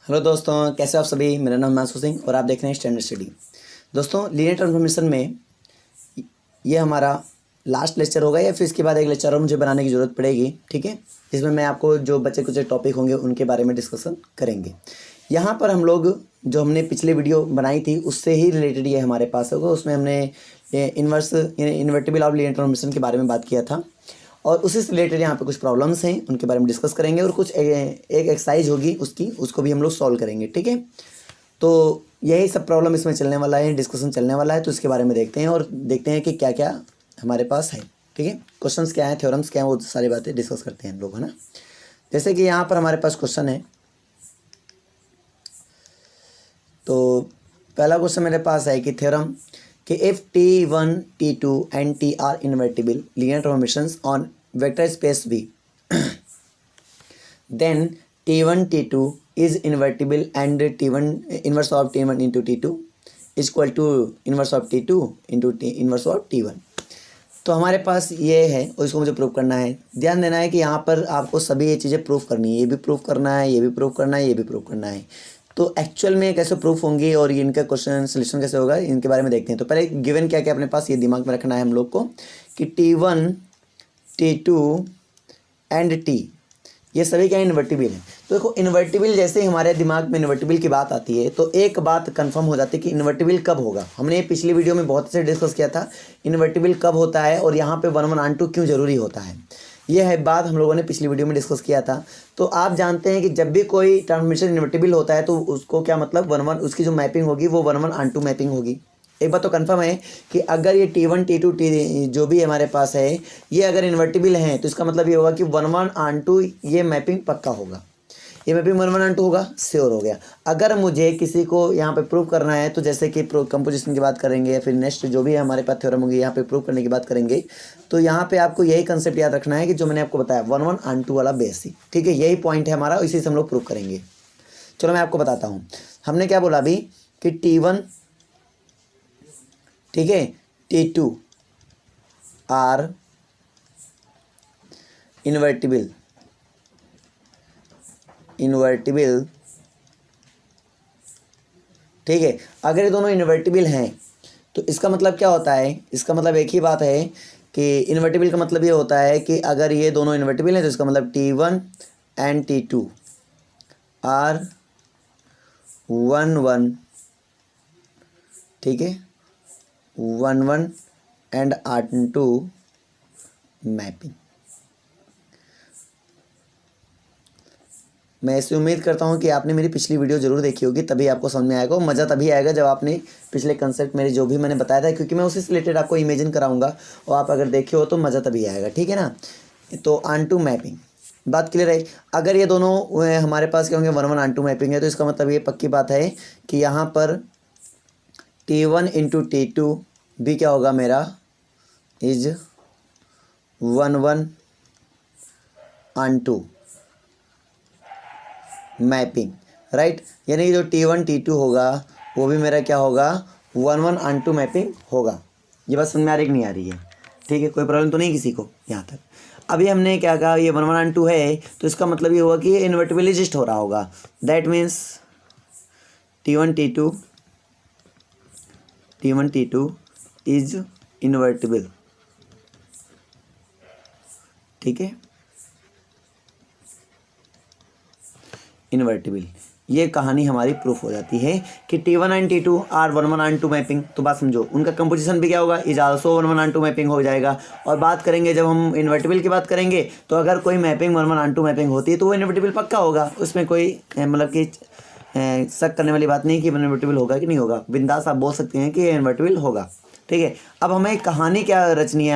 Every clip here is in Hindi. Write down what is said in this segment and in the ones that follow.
हेलो दोस्तों, कैसे हो आप सभी। मेरा नाम मानसू सिंह और आप देख रहे हैं स्टैंडर्ड स्टडी। दोस्तों, लीनियर ट्रांसफॉर्मेशन में ये हमारा लास्ट लेक्चर होगा या फिर इसके बाद एक लेक्चर और मुझे बनाने की ज़रूरत पड़ेगी, ठीक है। जिसमें मैं आपको जो बच्चे कुछ टॉपिक होंगे उनके बारे में डिस्कशन करेंगे। यहाँ पर हम लोग जो हमने पिछले वीडियो बनाई थी उससे ही रिलेटेड ये हमारे पास होगा। उसमें हमने inverse invertible of linear transformation के बारे में बात किया था और उसी से रिलेटेड यहाँ पे कुछ प्रॉब्लम्स हैं, उनके बारे में डिस्कस करेंगे और कुछ एक एक्सरसाइज होगी उसको भी हम लोग सॉल्व करेंगे, ठीक है। तो यही सब प्रॉब्लम इसमें चलने वाला है, डिस्कशन चलने वाला है। तो इसके बारे में देखते हैं और देखते हैं कि क्या क्या हमारे पास है, ठीक है। क्वेश्चंस क्या हैं, थ्योरम्स क्या हैं, वो सारी बातें डिस्कस करते हैं हम लोग, है ना। जैसे कि यहाँ पर हमारे पास क्वेश्चन है, तो पहला क्वेश्चन मेरे पास है कि थ्योरम कि if T1, T2 and T are invertible linear transformations on vector space V, then T1, T2 is invertible and T1 inverse of T1 into T2 is equal to inverse of T2 into inverse of T1। तो हमारे पास ये है और इसको मुझे प्रूव करना है। ध्यान देना है कि यहाँ पर आपको सभी ये चीज़ें प्रूव करनी है, ये भी प्रूव करना है, ये भी प्रूव करना है, ये भी प्रूव करना है। तो एक्चुअल में कैसे प्रूफ होंगी और इनका क्वेश्चन सोल्यूशन कैसे होगा, इनके बारे में देखते हैं। तो पहले गिवन क्या क्या अपने पास ये दिमाग में रखना है हम लोग को कि T1, T2 एंड T ये सभी क्या इन्वर्टिबल है। तो देखो, इन्वर्टिबल जैसे ही हमारे दिमाग में इन्वर्टिबल की बात आती है तो एक बात कंफर्म हो जाती है कि इन्वर्टिबल कब होगा। हमने पिछली वीडियो में बहुत से डिस्कस किया था इन्वर्टिबल कब होता है और यहाँ पे 1 1 ऑन 2 क्यों जरूरी होता है। यह है बात हम लोगों ने पिछली वीडियो में डिस्कस किया था। तो आप जानते हैं कि जब भी कोई ट्रांसफॉर्मेशन इन्वर्टिबल होता है तो उसको क्या मतलब 1 1 उसकी जो मैपिंग होगी वो 1 1 ऑन 2 मैपिंग होगी। एक बात तो कंफर्म है कि अगर ये T1, T2, जो भी हमारे पास है ये अगर इन्वर्टिबल हैं तो इसका मतलब ये होगा कि 1 1 ऑन 2 ये मैपिंग पक्का होगा। ये मैपिंग 1 1 ऑन 2 होगा, श्योर हो गया। अगर मुझे किसी को यहाँ पे प्रूव करना है तो जैसे कि कंपोजिशन की बात करेंगे या फिर नेक्स्ट जो भी हमारे पास थ्योरम होगी यहाँ पे प्रूव करने की बात करेंगे, तो यहाँ पे आपको यही कंसेप्ट याद रखना है कि जो मैंने आपको बताया 1 1 ऑन 2 वाला बेसिक, ठीक है। यही पॉइंट है हमारा, इसी से हम लोग प्रूव करेंगे। चलो मैं आपको बताता हूँ। हमने क्या बोला अभी कि T1, ठीक है, T2 आर इन्वर्टिबल, ठीक है। अगर ये दोनों इन्वर्टिबल हैं तो इसका मतलब क्या होता है, इसका मतलब एक ही बात है कि इन्वर्टिबल का मतलब ये होता है कि अगर ये दोनों इन्वर्टिबल हैं तो इसका मतलब T1 एंड T2 आर 1 1, ठीक है, 1 1 एंड R2 मैपिंग। मैं ऐसी उम्मीद करता हूँ कि आपने मेरी पिछली वीडियो ज़रूर देखी होगी, तभी आपको समझ में आएगा। और मज़ा तभी आएगा जब आपने पिछले कंसेप्ट मेरे जो भी मैंने बताया था, क्योंकि मैं उसी से रिलेटेड आपको इमेजिन कराऊंगा और आप अगर देखे हो तो मज़ा तभी आएगा, ठीक है ना। तो ऑन टू मैपिंग बात क्लियर है। अगर ये दोनों हमारे पास क्या होंगे 1 1 ऑन 2 मैपिंग है तो इसका मतलब ये पक्की बात है कि यहाँ पर T1 इंटू T2 भी क्या होगा मेरा इज 1 1 ऑन 2 मैपिंग, राइट। यानी जो T1 T2 होगा वो भी मेरा क्या होगा 1 1 ऑन 2 मैपिंग होगा। ये बात समझ में आ रही कि नहीं आ रही है, ठीक है। कोई प्रॉब्लम तो नहीं किसी को यहाँ तक। अभी हमने क्या कहा ये 1 1 ऑन 2 है तो इसका मतलब ये होगा कि ये इन्वर्टिबल एग्जिस्ट हो रहा होगा। That means T1 T2 is invertible, ठीक है, इन्वर्टिबल। ये कहानी हमारी प्रूफ हो जाती है कि T1 and T2 are 1 1 on 2 mapping. तो बात समझो, उनका कंपोजिशन भी क्या होगा इज आल्सो 1 1 ऑन 2 मैपिंग हो जाएगा। और बात करेंगे जब हम इन्वर्टिबल की बात करेंगे तो अगर कोई मैपिंग 1 1 ऑन 2 मैपिंग होती है तो वो इन्वर्टिबल पक्का होगा। उसमें कोई मतलब कि शक करने वाली बात नहीं कि इन्वर्टिबल होगा कि नहीं होगा। बिंदास आप बोल सकते हैं कि ये इन्वर्टिबल होगा, ठीक है। अब हमें कहानी क्या रचनी है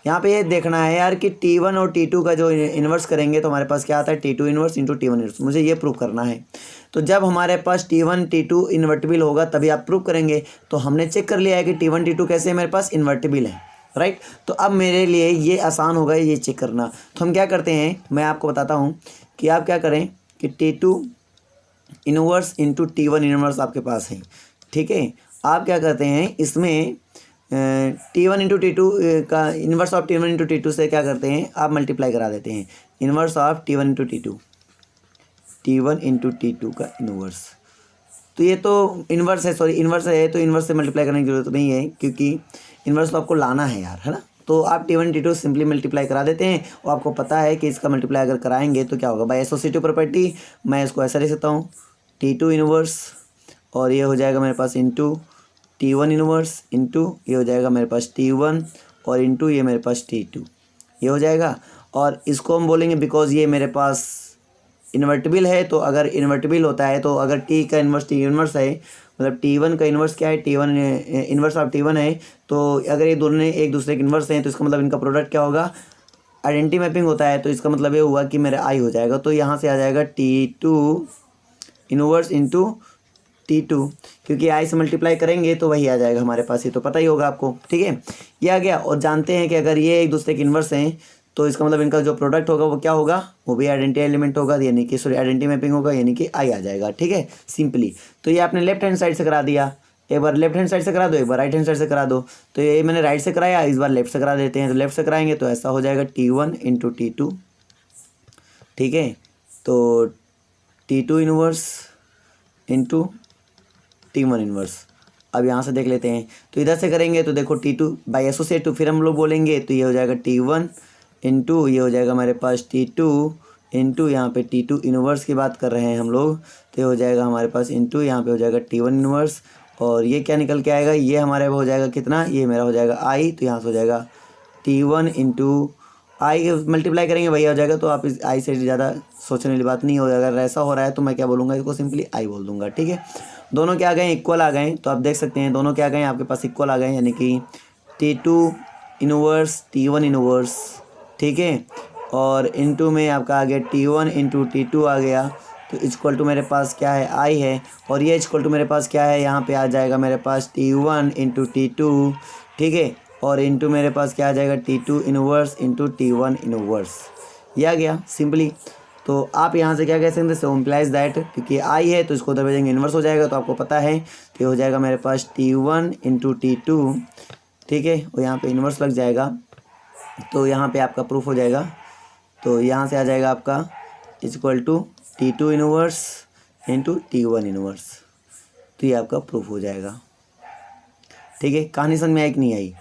यहाँ पे ये देखना है यार कि T1 और T2 का जो इन्वर्स करेंगे तो हमारे पास क्या आता है T2 inverse into T1 inverse. मुझे ये प्रूव करना है। तो जब हमारे पास T1 T2 इन्वर्टिबल होगा तभी आप प्रूव करेंगे। तो हमने चेक कर लिया है कि T1 T2 कैसे मेरे पास इन्वर्टिबल है, राइट। तो अब मेरे लिए ये आसान होगा ये चेक करना। तो हम क्या करते हैं, मैं आपको बताता हूँ कि आप क्या करें कि T2 inverse into T1 inverse आपके पास है, ठीक है। आप क्या करते हैं इसमें T1 इंटू T2 का inverse of T1 into T2 से क्या करते हैं आप मल्टीप्लाई करा देते हैं। Inverse of T1 into T2 T1 into T2 का इन्वर्स। तो ये तो इन्वर्स है, सॉरी इन्वर्स है, तो इन्वर्स से मल्टीप्लाई करने की जरूरत नहीं है क्योंकि इन्वर्स तो आपको लाना है यार, है ना। तो आप T1 T2 सिंपली मल्टीप्लाई करा देते हैं और आपको पता है कि इसका मल्टीप्लाई अगर कराएंगे तो क्या होगा। बाय एसोसिएटिव प्रॉपर्टी मैं इसको ऐसा लिख सकता हूँ T2 इन्वर्स, और ये हो जाएगा मेरे पास इंटू T1 इन्वर्स, इंटू ये हो जाएगा मेरे पास T1 और इंटू ये मेरे पास T2, ये हो जाएगा। और इसको हम बोलेंगे बिकॉज ये मेरे पास इन्वर्टिबल है, तो अगर इन्वर्टिबल होता है तो अगर टी का इन्वर्स टी इन्वर्स है, मतलब T1 का इन्वर्स क्या है, T1 इन्वर्स ऑफ T1 है, तो अगर ये दोनों एक दूसरे के इन्वर्स हैं तो इसका मतलब इनका प्रोडक्ट क्या होगा, आइडेंटिटी मैपिंग होता है। तो इसका मतलब ये हुआ कि मेरा आई हो जाएगा, तो यहाँ से आ जाएगा T2 इन्वर्स इंटू T2, क्योंकि आई से मल्टीप्लाई करेंगे तो वही आ जाएगा हमारे पास, ये तो पता ही होगा आपको, ठीक है। ये आ गया। और जानते हैं कि अगर ये एक दूसरे के इन्वर्स हैं तो इसका मतलब इनका जो प्रोडक्ट होगा वो क्या होगा, वो भी आइडेंटिटी एलिमेंट होगा, यानी कि सॉरी आइडेंटिटी मैपिंग होगा, यानी कि आई आ जाएगा, ठीक है सिंपली। तो ये आपने लेफ्ट हैंड साइड से करा दिया, एक बार लेफ्ट हैंड साइड से करा दो, एक बार राइट हैंड साइड से करा दो। तो ये मैंने राइट से कराया, इस बार लेफ्ट से करा देते हैं। तो लेफ्ट से कराएंगे तो ऐसा हो जाएगा T1 इंटू T2, ठीक है। तो T2 inverse into T1 inverse. अब यहाँ से देख लेते हैं, तो इधर से करेंगे तो देखो T2 बाई एसोसिएटिव फिर हम लोग बोलेंगे तो ये हो जाएगा T1 इंटू ये हो जाएगा हमारे पास T2 इंटू यहाँ पे T2 इन्वर्स की बात कर रहे हैं हम लोग, तो ये हो जाएगा हमारे पास इंटू यहाँ पे हो जाएगा T1 इन्वर्स। और ये क्या निकल के आएगा, ये हमारे हो जाएगा कितना, ये मेरा हो जाएगा आई, तो यहाँ से हो जाएगा T1 इंटू आई मल्टीप्लाई करेंगे वही हो जाएगा। तो आप इस आई से ज़्यादा सोचने वाली बात नहीं हो, अगर ऐसा हो रहा है तो मैं क्या बोलूँगा, इसको सिंपली आई बोल दूँगा, ठीक है। दोनों क्या आ गए, इक्वल आ गए। तो आप देख सकते हैं दोनों क्या आ गए आपके पास, इक्वल आ गए, यानी कि T2 इन्वर्स T1 इन्वर्स, ठीक है। और इंटू में आपका आ गया T1 इंटू T2 आ गया, तो इक्वल टू मेरे पास क्या है, आई है। और ये इक्वल टू मेरे पास क्या है, यहाँ पे आ जाएगा मेरे पास T1 इंटू T2, ठीक है। और इंटू मेरे पास क्या आ जाएगा T2 inverse into T1 inverse, ये आ गया सिंपली। तो आप यहाँ से क्या कह सकते हैं, सो इम्प्लाइज दैट, क्योंकि आई है तो इसको उधर भेजेंगे इन्वर्स हो जाएगा, तो आपको पता है कि हो जाएगा मेरे पास T1 इंटू T2, ठीक है। और यहाँ पे इन्वर्स लग जाएगा, तो यहाँ पे आपका प्रूफ हो जाएगा। तो यहाँ से आ जाएगा आपका equal to T2 inverse into T1 inverse, तो ये आपका प्रूफ हो जाएगा, ठीक है। कहानी समझ में आई कि नहीं आई,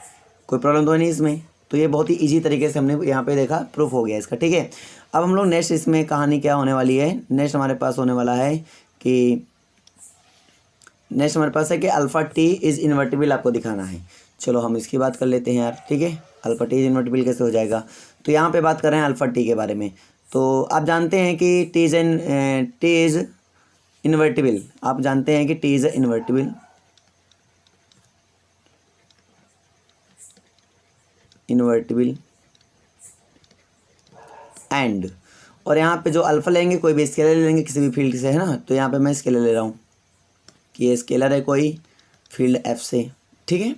कोई प्रॉब्लम तो नहीं इसमें। तो ये बहुत ही इजी तरीके से हमने यहाँ पे देखा, प्रूफ हो गया इसका, ठीक है। अब हम लोग नेक्स्ट इसमें कहानी क्या होने वाली है, नेक्स्ट हमारे पास होने वाला है कि नेक्स्ट हमारे पास है कि अल्फ़ा टी इज़ इन्वर्टिबल आपको दिखाना है। चलो हम इसकी बात कर लेते हैं यार, ठीक है। अल्फ़ा टी इज़ इन्वर्टिबल कैसे हो जाएगा, तो यहाँ पे बात कर रहे हैं अल्फ़ा टी के बारे में। तो आप जानते हैं कि टी इज़ इन्वर्टिबल, आप जानते हैं कि टी इज़ इन्वर्टिबल एंड, और यहाँ पे जो अल्फ़ा लेंगे कोई भी स्केलर ले लेंगे किसी भी फील्ड से, है ना। तो यहाँ पे मैं स्केलर ले रहा हूँ कि ये स्केलर है कोई फील्ड एफ से, ठीक है।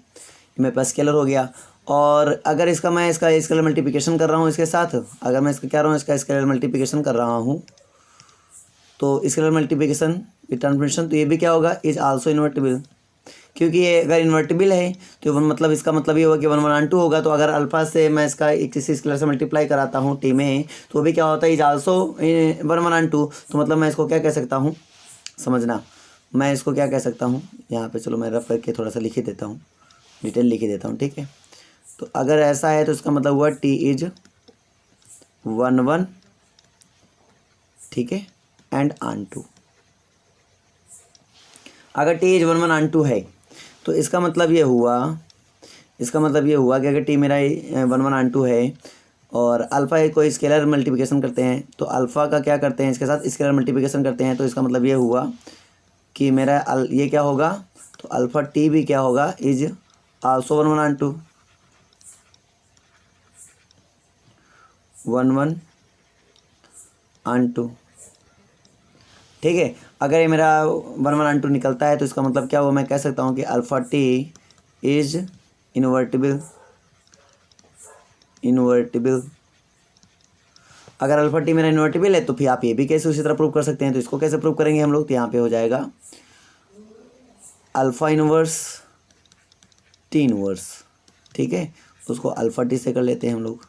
मेरे पास स्केलर हो गया। और अगर इसका मैं इसका स्केलर मल्टीप्लिकेशन कर रहा हूँ इसके साथ, अगर मैं इसका क्या रहा हूँ, इसका स्केलर मल्टीप्लिकेशन कर रहा हूँ, तो स्केलर मल्टीप्लिकेशन विद ट्रांसफॉर्मेशन, तो ये भी क्या होगा, इज आल्सो इन्वर्टिबल, क्योंकि ये अगर इन्वर्टिबल है तो मतलब इसका मतलब ये होगा कि 1 1 2 होगा। तो अगर अल्फ़ा से मैं इसका किसी स्केलर से मल्टीप्लाई कराता हूँ टी में, तो वो भी क्या होता है, इज आल्सो 1 1 2। तो मतलब मैं इसको क्या कह सकता हूँ, समझना, मैं इसको क्या कह सकता हूँ, यहाँ पे चलो मैं रफ करके थोड़ा सा लिख ही देता हूँ, डिटेल लिख ही देता हूँ, ठीक है। तो अगर ऐसा है तो इसका मतलब हुआ टी इज 1 1, ठीक है, एंड ऑन 2। अगर टी इज 1 1 ऑन 2 है तो इसका मतलब ये हुआ, कि अगर टी मेरा 1 1 ऑन 2 है और अल्फ़ा कोई स्केलर मल्टीप्लिकेशन करते हैं, तो अल्फ़ा का क्या करते हैं, इसके साथ स्केलर मल्टीप्लिकेशन करते हैं, तो इसका मतलब ये हुआ कि मेरा ये क्या होगा, तो अल्फ़ा टी भी क्या होगा, इज आल्सो 1 1 ऑन 2, 1 1 ऑन 2, ठीक है। अगर ये मेरा 1 1 ऑन 2 निकलता है तो इसका मतलब क्या हुआ, मैं कह सकता हूँ कि अल्फ़ा टी इज इन्वर्टिबल। अगर अल्फ़ा टी मेरा इन्वर्टिबल है तो फिर आप ये भी कैसे उसी तरह प्रूव कर सकते हैं। तो इसको कैसे प्रूव करेंगे हम लोग, तो यहाँ पे हो जाएगा अल्फ़ा इन्वर्स टी इन्वर्स, ठीक है। उसको अल्फ़ा टी से कर लेते हैं हम लोग।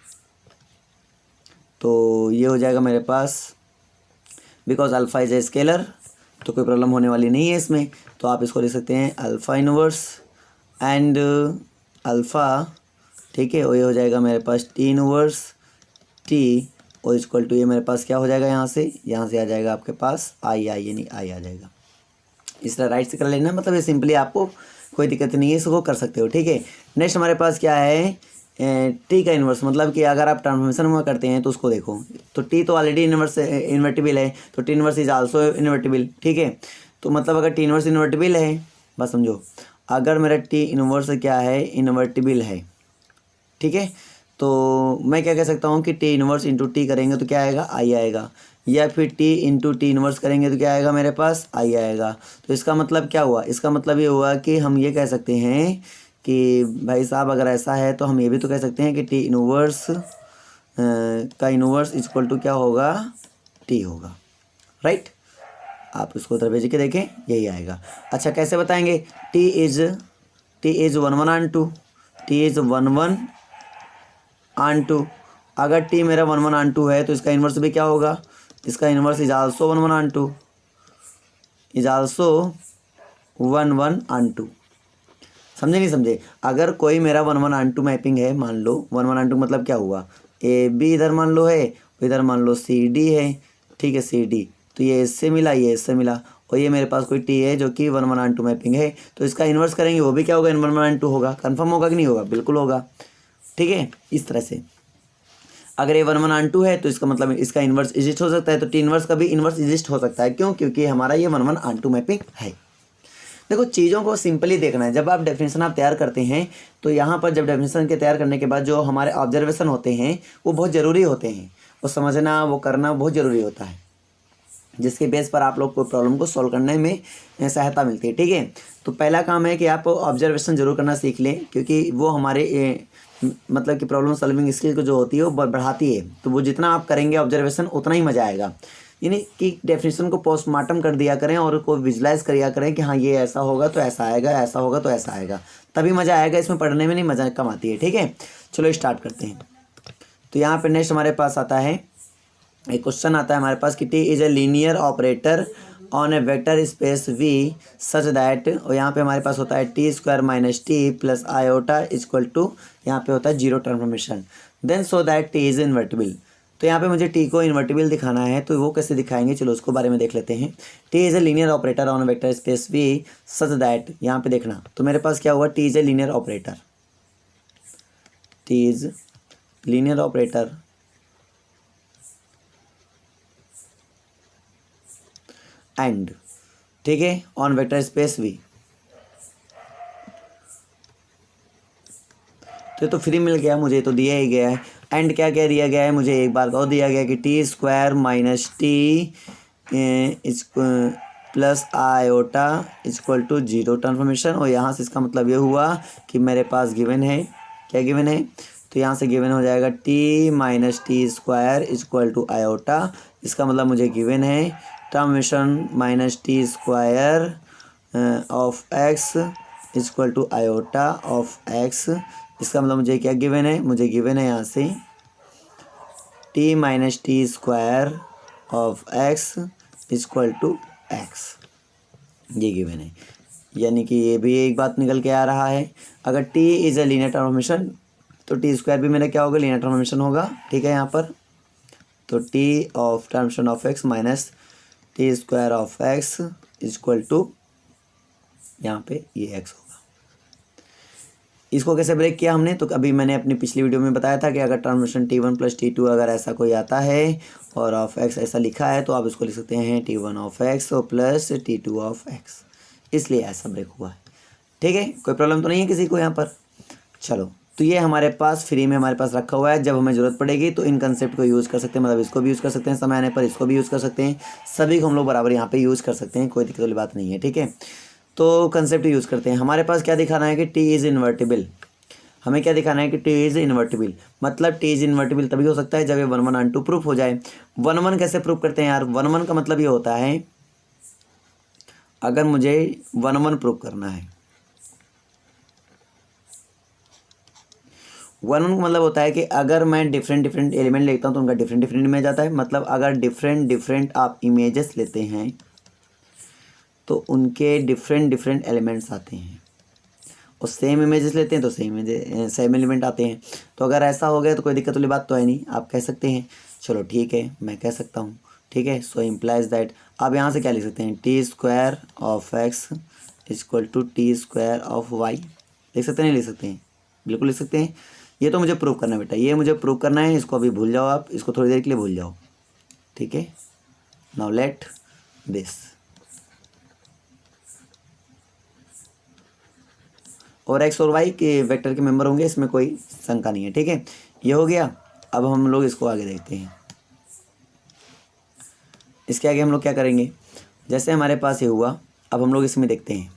तो ये हो जाएगा मेरे पास because alpha is a scalar, तो कोई प्रॉब्लम होने वाली नहीं है इसमें। तो आप इसको लिख सकते हैं अल्फ़ा इनवर्स एंड अल्फ़ा, ठीक है, और ये हो जाएगा मेरे पास टी इनवर्स टी, और इक्वल टू ये मेरे पास क्या हो जाएगा, यहाँ से आ जाएगा आपके पास आई यानी आई आ जाएगा। इस तरह राइट से कर लेना, मतलब ये सिंपली आपको कोई दिक्कत नहीं है, इसको कर सकते हो, ठीक है। नेक्स्ट हमारे पास क्या है, टी का इन्वर्स, मतलब कि अगर आप ट्रांसफॉर्मेशन में करते हैं तो उसको देखो, तो टी तो ऑलरेडी इन्वर्टिबल है, तो T inverse is also invertible, ठीक है। तो मतलब अगर टी इन्वर्स इन्वर्टिबल है, बस समझो, अगर मेरा टी इन्वर्स क्या है, इन्वर्टिबल है, ठीक है, तो मैं क्या कह सकता हूँ कि टी इन्वर्स इंटू टी करेंगे तो क्या आएगा, आई आएगा, या फिर टी इंटू टी इन्वर्स करेंगे तो क्या आएगा मेरे पास, आई आएगा। तो इसका मतलब क्या हुआ, इसका मतलब ये हुआ कि हम ये कह सकते हैं कि भाई साहब अगर ऐसा है तो हम ये भी तो कह सकते हैं कि टी इन्वर्स का इन्वर्स इक्वल टू क्या होगा, टी होगा, राइट। आप इसको उधर भेज के देखें, यही आएगा। अच्छा कैसे बताएंगे, T is 1 1 on 2, T is 1 1 on 2। अगर टी मेरा 1 1 ऑन 2 है तो इसका इन्वर्स भी क्या होगा, इसका inverse is also 1 1 on 2, is also 1 1 on 2। समझे नहीं समझे, अगर कोई मेरा 1 1 ऑन 2 मैपिंग है, मान लो 1 1 ऑन 2 मतलब क्या हुआ, ए बी इधर मान लो है, इधर मान लो सी डी है, ठीक है, सी डी, तो ये इससे मिला, ये इससे मिला, और ये मेरे पास कोई टी है जो कि 1 1 ऑन 2 मैपिंग है, तो इसका इन्वर्स करेंगे वो भी क्या होगा, 1 1 ऑन 2 होगा। कन्फर्म होगा कि नहीं होगा, बिल्कुल होगा, ठीक है। इस तरह से अगर ये 1 1 ऑन 2 है तो इसका मतलब इसका इन्वर्स एग्जिस्ट हो सकता है, तो टी इन्वर्स का भी इन्वर्स एग्जिस्ट हो सकता है, क्यों, क्योंकि हमारा ये 1 1 ऑन 2 मैपिंग है। देखो चीज़ों को सिंपली देखना है, जब आप डेफिनेशन आप तैयार करते हैं तो यहाँ पर जब डेफिनेशन के तैयार करने के बाद जो हमारे ऑब्जर्वेशन होते हैं वो बहुत ज़रूरी होते हैं, वो समझना वो करना बहुत ज़रूरी होता है, जिसके बेस पर आप लोग को प्रॉब्लम को सॉल्व करने में सहायता मिलती है, ठीक है। तो पहला काम है कि आप ऑब्जर्वेशन जरूर करना सीख लें, क्योंकि वो हमारे मतलब कि प्रॉब्लम सॉल्विंग स्किल को जो होती है वो बढ़ाती है। तो वो जितना आप करेंगे ऑब्जर्वेशन उतना ही मज़ा आएगा, यानी कि डेफिनेशन को पोस्टमार्टम कर दिया करें और को विजुलाइज करिया करें कि हाँ ये ऐसा होगा तो ऐसा आएगा, ऐसा होगा तो ऐसा आएगा, तभी मज़ा आएगा, इसमें पढ़ने में नहीं मज़ा कम आती है, ठीक है। चलो स्टार्ट करते हैं। तो यहाँ पे नेक्स्ट हमारे पास आता है एक क्वेश्चन आता है हमारे पास कि T is a linear operator on a vector space V such that, और यहाँ पे हमारे पास होता है T square minus T plus iota equal to, यहाँ पे होता है zero transformation, then so that T is invertible. तो यहाँ पे मुझे टी को इन्वर्टिबल दिखाना है, तो वो कैसे दिखाएंगे, चलो उसको बारे में देख लेते हैं। T is a linear operator on vector space V such that, यहाँ पे देखना, तो मेरे पास क्या हुआ, T is a linear operator, T is linear operator and, ठीक है, ऑन वेक्टर स्पेस वी। तो फ्री मिल गया मुझे, तो दिया ही गया है। एंड क्या क्या दिया गया है मुझे, एक बार और दिया गया कि T square minus T plus iota equal to zero transformation, और यहाँ से इसका मतलब ये हुआ कि मेरे पास गिवन है, क्या गिवन है, तो यहाँ से गिवन हो जाएगा T minus T square equal to iota, इसका मतलब मुझे गिवन है transformation minus T square of x equal to iota of X, इसका मतलब मुझे क्या गिवन है, मुझे गिवन है यहाँ से T minus T square of x equal to X, ये गिवन है। यानी कि ये भी एक बात निकल के आ रहा है, अगर T is a linear transformation तो टी स्क्वायर भी मेरा क्या होगा, लीनियर ट्रांसफॉर्मेशन होगा, ठीक है। यहाँ पर तो T of transformation of X minus T square of x equal to, यहाँ पे ये एक्स होगा। इसको कैसे ब्रेक किया हमने, तो अभी मैंने अपनी पिछली वीडियो में बताया था कि अगर ट्रांसफॉर्मेशन T1 प्लस T2 अगर ऐसा कोई आता है और ऑफ एक्स ऐसा लिखा है तो आप इसको लिख सकते हैं T1 ऑफ एक्स और प्लस T2 ऑफ एक्स, इसलिए ऐसा ब्रेक हुआ है, ठीक है। कोई प्रॉब्लम तो नहीं है किसी को यहाँ पर। चलो तो ये हमारे पास फ्री में हमारे पास रखा हुआ है, जब हमें ज़रूरत पड़ेगी तो इन कंसेप्ट को यूज़ कर सकते हैं, मतलब इसको भी यूज़ कर सकते हैं, समय आने पर इसको भी यूज़ कर सकते हैं, सभी को हम लोग बराबर यहाँ पे यूज़ कर सकते हैं, कोई दिक्कत वाली बात नहीं है, ठीक है। तो कंसेप्ट यूज़ करते हैं। हमारे पास क्या दिखाना है कि टी इज़ इन्वर्टिबल, हमें क्या दिखाना है कि टी इज़ इन्वर्टिबल, मतलब टी इज़ इन्वर्टिबल तभी हो सकता है जब ये 1 1 ऑन 2 प्रूफ हो जाए। 1 1 कैसे प्रूफ करते हैं यार, 1 1 का मतलब ये होता है अगर मुझे 1 1 प्रूफ करना है, वन वन का मतलब होता है कि अगर मैं डिफरेंट डिफरेंट एलिमेंट लेता हूँ तो उनका डिफरेंट डिफरेंट इमेज आता है। मतलब अगर डिफरेंट डिफरेंट आप इमेजेस लेते हैं तो उनके डिफरेंट डिफरेंट एलिमेंट्स आते हैं, और सेम इमेजेस लेते हैं तो सेम एलिमेंट आते हैं। तो अगर ऐसा हो गया तो कोई दिक्कत वाली बात तो है नहीं, आप कह सकते हैं। चलो ठीक है, मैं कह सकता हूँ, ठीक है। सो इम्प्लाइज दैट आप यहाँ से क्या लिख सकते हैं, T square of x equal to T square of Y. लिख सकते हैं, नहीं लिख सकते हैं? बिल्कुल लिख सकते हैं। ये तो मुझे प्रूव करना है बेटा, ये मुझे प्रूव करना है। इसको अभी भूल जाओ, आप इसको थोड़ी देर के लिए भूल जाओ, ठीक है। नाउ लेट दिस, और एक्स और वाई के वेक्टर के मेंबर होंगे, इसमें कोई शंका नहीं है, ठीक है। ये हो गया। अब हम लोग इसको आगे देखते हैं। इसके आगे हम लोग क्या करेंगे, जैसे हमारे पास ये हुआ, अब हम लोग इसमें देखते हैं।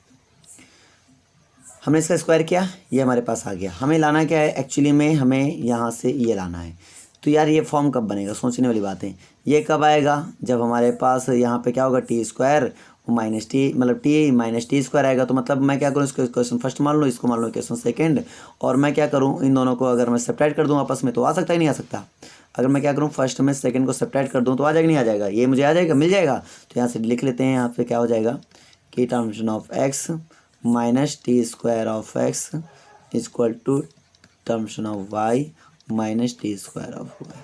हमने इसका स्क्वायर किया, ये हमारे पास आ गया। हमें लाना क्या है एक्चुअली में, हमें यहाँ से ये लाना है। तो यार ये फॉर्म कब बनेगा, सोचने वाली बात है। ये कब आएगा, जब हमारे पास यहाँ पे क्या होगा, टी स्क्वायर माइनस टी, मतलब टी माइनस टी स्क्वायर आएगा। तो मतलब मैं क्या करूँ, इसको क्वेश्चन फर्स्ट मान लो, इसको मान लो क्वेश्चन सेकंड, और मैं क्या करूँ, इन दोनों को अगर मैं सब्ट्रैक्ट कर दूँ आपस में तो आ सकता है, नहीं आ सकता। अगर मैं क्या करूँ, फर्स्ट में सेकंड को सब्ट्रैक्ट कर दूँ तो आ जाएगा, नहीं आ जाएगा, ये मुझे आ जाएगा, मिल जाएगा। तो यहाँ से लिख लेते हैं, यहाँ पे क्या हो जाएगा कि terms of X minus T square of x equal to terms of Y minus T square of Y.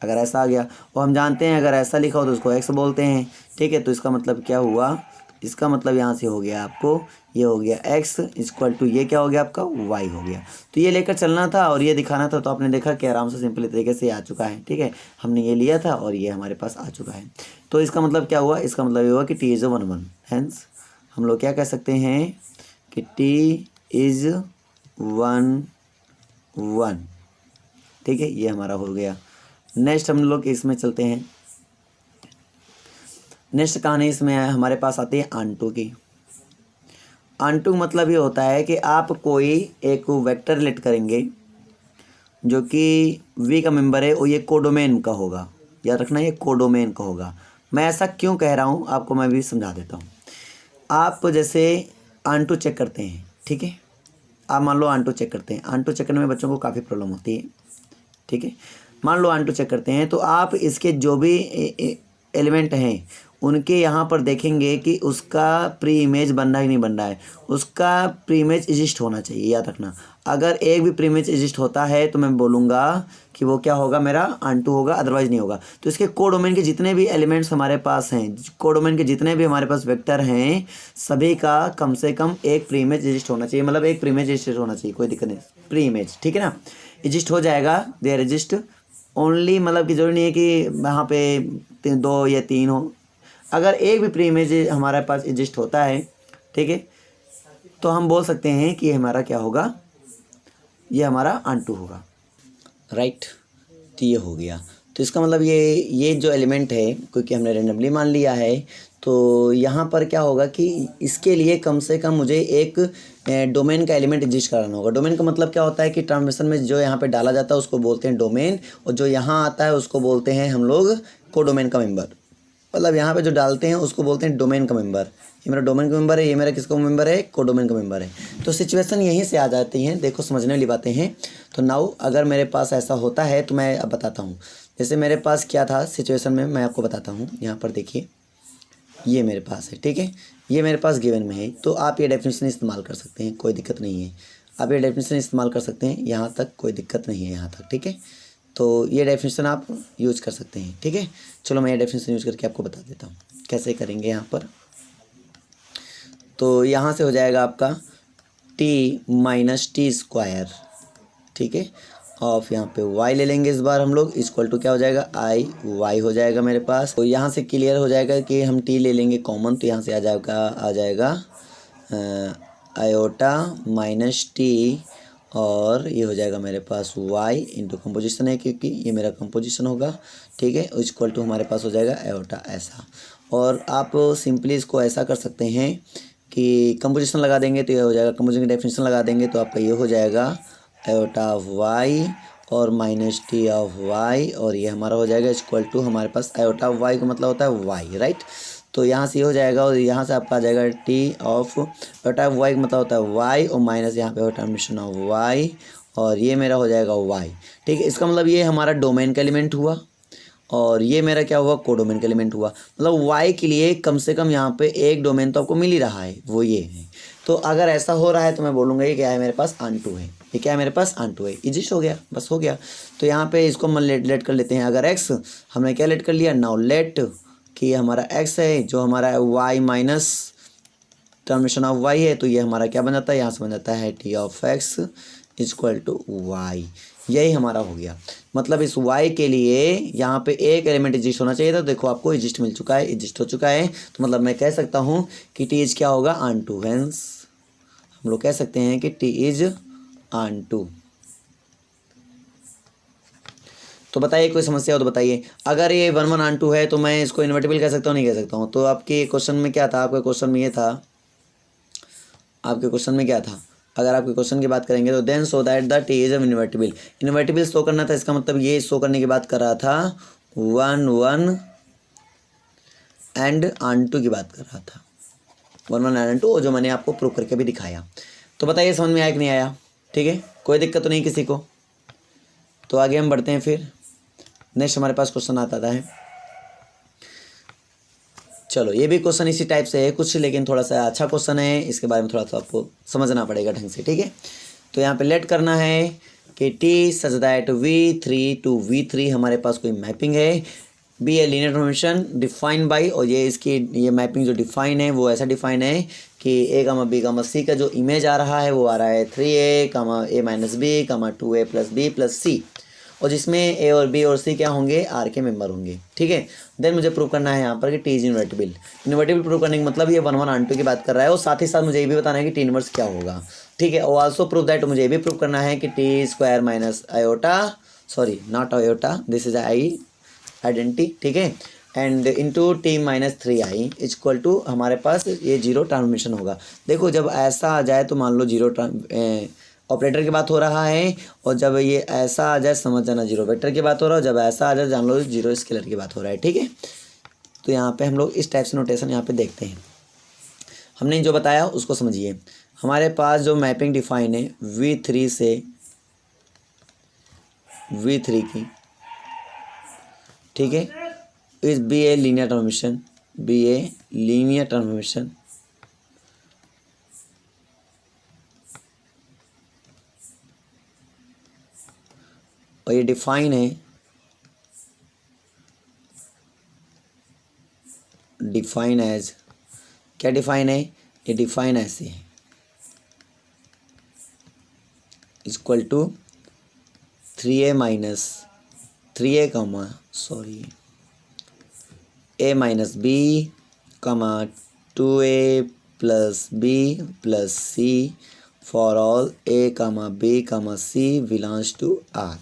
अगर ऐसा आ गया, और हम जानते हैं अगर ऐसा लिखा हो तो उसको एक्स बोलते हैं, ठीक है। तो इसका मतलब क्या हुआ, इसका मतलब यहाँ से हो गया आपको, ये हो गया एक्स इक्वल टू ये क्या हो गया आपका, वाई हो गया। तो ये लेकर चलना था और ये दिखाना था, तो आपने देखा कि आराम से सिंपल तरीके से आ चुका है, ठीक है। हमने ये लिया था और ये हमारे पास आ चुका है। तो इसका मतलब क्या हुआ, इसका मतलब ये हुआ कि टी इज़ 1 1। हैंस हम लोग क्या कह सकते हैं कि टी इज़ 1 1, ठीक है। ये हमारा हो गया। नेक्स्ट हम लोग इसमें चलते हैं। नेक्स्ट कहानी इसमें है, हमारे पास आती है आंटू की। आंटू मतलब ये होता है कि आप कोई एक वेक्टर रिलेट करेंगे जो कि वी का मेंबर है और ये कोडोमेन का होगा। याद रखना, ये कोडोमेन का होगा। मैं ऐसा क्यों कह रहा हूँ आपको मैं भी समझा देता हूँ। आप जैसे आंटू चेक करते हैं, ठीक है। आप मान लो आंटू चेक करते हैं, आंटू चेक करने में बच्चों को काफ़ी प्रॉब्लम होती है, ठीक है। मान लो आंटू चेक करते हैं तो आप इसके जो भी एलिमेंट हैं उनके यहाँ पर देखेंगे कि उसका प्री इमेज बन रहा है कि नहीं बन रहा है। उसका प्री इमेज एग्जिस्ट होना चाहिए, याद रखना। अगर एक भी प्री इमेज एग्जिस्ट होता है तो मैं बोलूँगा कि वो क्या होगा, मेरा आंटू होगा, अदरवाइज नहीं होगा। तो इसके कोडोमेन के जितने भी एलिमेंट्स हमारे पास हैं, कोडोमेन के जितने भी हमारे पास वेक्टर हैं, सभी का कम से कम एक प्री इमेज एग्जिस्ट होना चाहिए। मतलब एक प्री इमेज एग्जिस्ट होना चाहिए, कोई दिक्कत नहीं, प्री इमेज, ठीक है ना। एग्जिस्ट हो जाएगा, देयर एग्जिस्ट ओनली, मतलब कि जरूरी नहीं है कि वहाँ पे 2 या 3 हो। अगर एक भी प्री इमेज हमारे पास एग्जिस्ट होता है, ठीक है, तो हम बोल सकते हैं कि ये हमारा क्या होगा, ये हमारा आंटू होगा, राइट। तो ये हो गया। तो इसका मतलब ये जो एलिमेंट है, क्योंकि हमने रेंडमली मान लिया है, तो यहाँ पर क्या होगा कि इसके लिए कम से कम मुझे एक डोमेन का एलिमेंट एग्जिस्ट कराना होगा। डोमेन का मतलब क्या होता है कि ट्रांसलेशन में जो यहाँ पे डाला जाता है उसको बोलते हैं डोमेन, और जो यहाँ आता है उसको बोलते हैं हम लोग कोडोमेन का मेंबर। मतलब यहाँ पे जो डालते हैं उसको बोलते हैं डोमेन का मेंबर। ये मेरा डोमेन का मेंबर है, ये मेरा किसका मेंबर है, कोडोमेन का मेंबर है। तो सिचुएशन यहीं से आ जाती हैं, देखो समझने वाली बातें हैं। तो नाउ अगर मेरे पास ऐसा होता है तो मैं अब बताता हूँ। जैसे मेरे पास क्या था सिचुएशन में, मैं आपको बताता हूँ। यहाँ पर देखिए, ये मेरे पास है, ठीक है, ये मेरे पास गिवन में है। तो आप ये डेफिनेशन इस्तेमाल कर सकते हैं, कोई दिक्कत नहीं है। आप ये डेफिनेशन इस्तेमाल कर सकते हैं, यहाँ तक कोई दिक्कत नहीं है, यहाँ तक, ठीक है। तो ये डेफिनेशन आप यूज कर सकते हैं, ठीक है। चलो मैं ये डेफिनेशन यूज करके आपको बता देता हूँ कैसे करेंगे यहाँ पर। तो यहाँ से हो जाएगा आपका टी माइनस टी स्क्वायर, ठीक है। और यहाँ पे y ले लेंगे इस बार हम लोग, इक्वल टू क्या हो जाएगा, आई वाई हो जाएगा मेरे पास। तो यहाँ से क्लियर हो जाएगा कि हम t ले लेंगे कॉमन, तो यहाँ से आ जाएगा आयोटा माइनस टी, और ये हो जाएगा मेरे पास y इंटू कंपोजिशन है क्योंकि ये मेरा कंपोजिशन होगा, ठीक है। इक्वल टू हमारे पास हो जाएगा आयोटा ऐसा। और आप सिंपली इसको ऐसा कर सकते हैं कि कंपोजिशन लगा देंगे तो ये हो जाएगा, कंपोजिशन की डेफिनेशन लगा देंगे तो आपका ये हो जाएगा आयोटा ऑफ वाई और माइनस टी ऑफ वाई, और ये हमारा हो जाएगा इक्वल टू हमारे पास आयोटा ऑफ वाई का मतलब होता है वाई, राइट। तो यहाँ से ये हो जाएगा और यहाँ से आपका आ जाएगा T of iota of y का मतलब होता है वाई, और माइनस यहाँ पे होता है मिशन ऑफ वाई, और ये मेरा हो जाएगा y। ठीक है, इसका मतलब ये हमारा डोमेन का एलिमेंट हुआ और ये मेरा क्या हुआ, कोडोमेन का एलिमेंट हुआ। मतलब y के लिए कम से कम यहाँ पे एक डोमेन तो आपको मिल ही रहा है, वो ये है। तो अगर ऐसा हो रहा है तो मैं बोलूँगा ये क्या है, मेरे पास ऑनटू है। ये क्या है, मेरे पास ऑनटू है। इजिस्ट हो गया, बस हो गया। तो यहाँ पे इसको हम लेट कर लेते हैं। अगर x हमने क्या लेट कर लिया, नाउ लेट कि हमारा x है जो हमारा y minus termination of y है, तो ये हमारा क्या बन जाता है, यहाँ से बन जाता है t of x equal to y। यही हमारा हो गया। मतलब इस y के लिए यहाँ पे एक एलिमेंट एग्जिस्ट होना चाहिए था। देखो आपको एग्जिस्ट मिल चुका है, एग्जिस्ट हो चुका है। तो मतलब मैं कह सकता हूँ कि t इज क्या होगा, ऑन टू। हेंस हम लोग कह सकते हैं कि t इज ऑन टू। तो बताइए कोई समस्या हो तो बताइए। अगर ये 1 1 ऑन टू है तो मैं इसको इन्वर्टिबल कह सकता हूँ, नहीं कह सकता हूँ? तो आपके क्वेश्चन में क्या था, आपके क्वेश्चन में ये था, आपके क्वेश्चन में क्या था, अगर आपके क्वेश्चन की बात करेंगे तो then show that the T is invertible. Invertible show करना था, इसका मतलब ये शो करने की बात कर रहा था 1 1 एंड ऑन टू की बात कर रहा था, 1 1 एंड 2, जो मैंने आपको प्रूव करके भी दिखाया। तो बताइए समझ में आया कि नहीं आया? ठीक है, कोई दिक्कत तो नहीं किसी को? तो आगे हम बढ़ते हैं। फिर नेक्स्ट हमारे पास क्वेश्चन आता है। चलो ये भी क्वेश्चन इसी टाइप से है कुछ, लेकिन थोड़ा सा अच्छा क्वेश्चन है, इसके बारे में थोड़ा सा आपको समझना पड़ेगा ढंग से। ठीक है, तो यहाँ पे लेट करना है कि T such that V3 to V3 हमारे पास कोई मैपिंग है, be a linear transformation define by, और ये इसकी ये मैपिंग जो डिफाइन है वो ऐसा डिफाइन है कि a comma b comma c का जो इमेज आ रहा है वो आ रहा है 3a comma a minus b comma 2a plus b plus c, और जिसमें a और b और c क्या होंगे, r के मेंबर होंगे। ठीक है, देन मुझे प्रूव करना है यहाँ पर कि T is invertible. Invertible prove करने का मतलब ये 1 1 ऑन टू की बात कर रहा है, और साथ ही साथ मुझे ये भी बताना है कि टी इनवर्स क्या होगा। ठीक है, और आल्सो प्रूव दैट, मुझे ये भी प्रूव करना है कि T square minus iota, sorry not iota, this is I identity. ठीक है, and into T minus 3i equal to हमारे पास ये जीरो ट्रांसफॉर्मेशन होगा। देखो जब ऐसा आ जाए तो मान लो जीरो ऑपरेटर की बात हो रहा है, और जब ये ऐसा आ जाए समझ जाना जीरो वेक्टर की बात हो रहा है, जब ऐसा आ जाए जान लो जीरो स्केलर की बात हो रहा है। ठीक है, तो यहाँ पे हम लोग इस टाइप से नोटेशन यहाँ पे देखते हैं। हमने जो बताया उसको समझिए। हमारे पास जो मैपिंग डिफाइन है V3 से V3 की, ठीक है, is be a linear transformation, be a linear transformation, और ये डिफाइन है, डिफाइन एज, क्या डिफाइन है, ये डिफाइन ऐसे है, equal to 3a minus 3a कमा sorry a minus b comma 2a plus b plus c for all a comma b comma c belongs to r।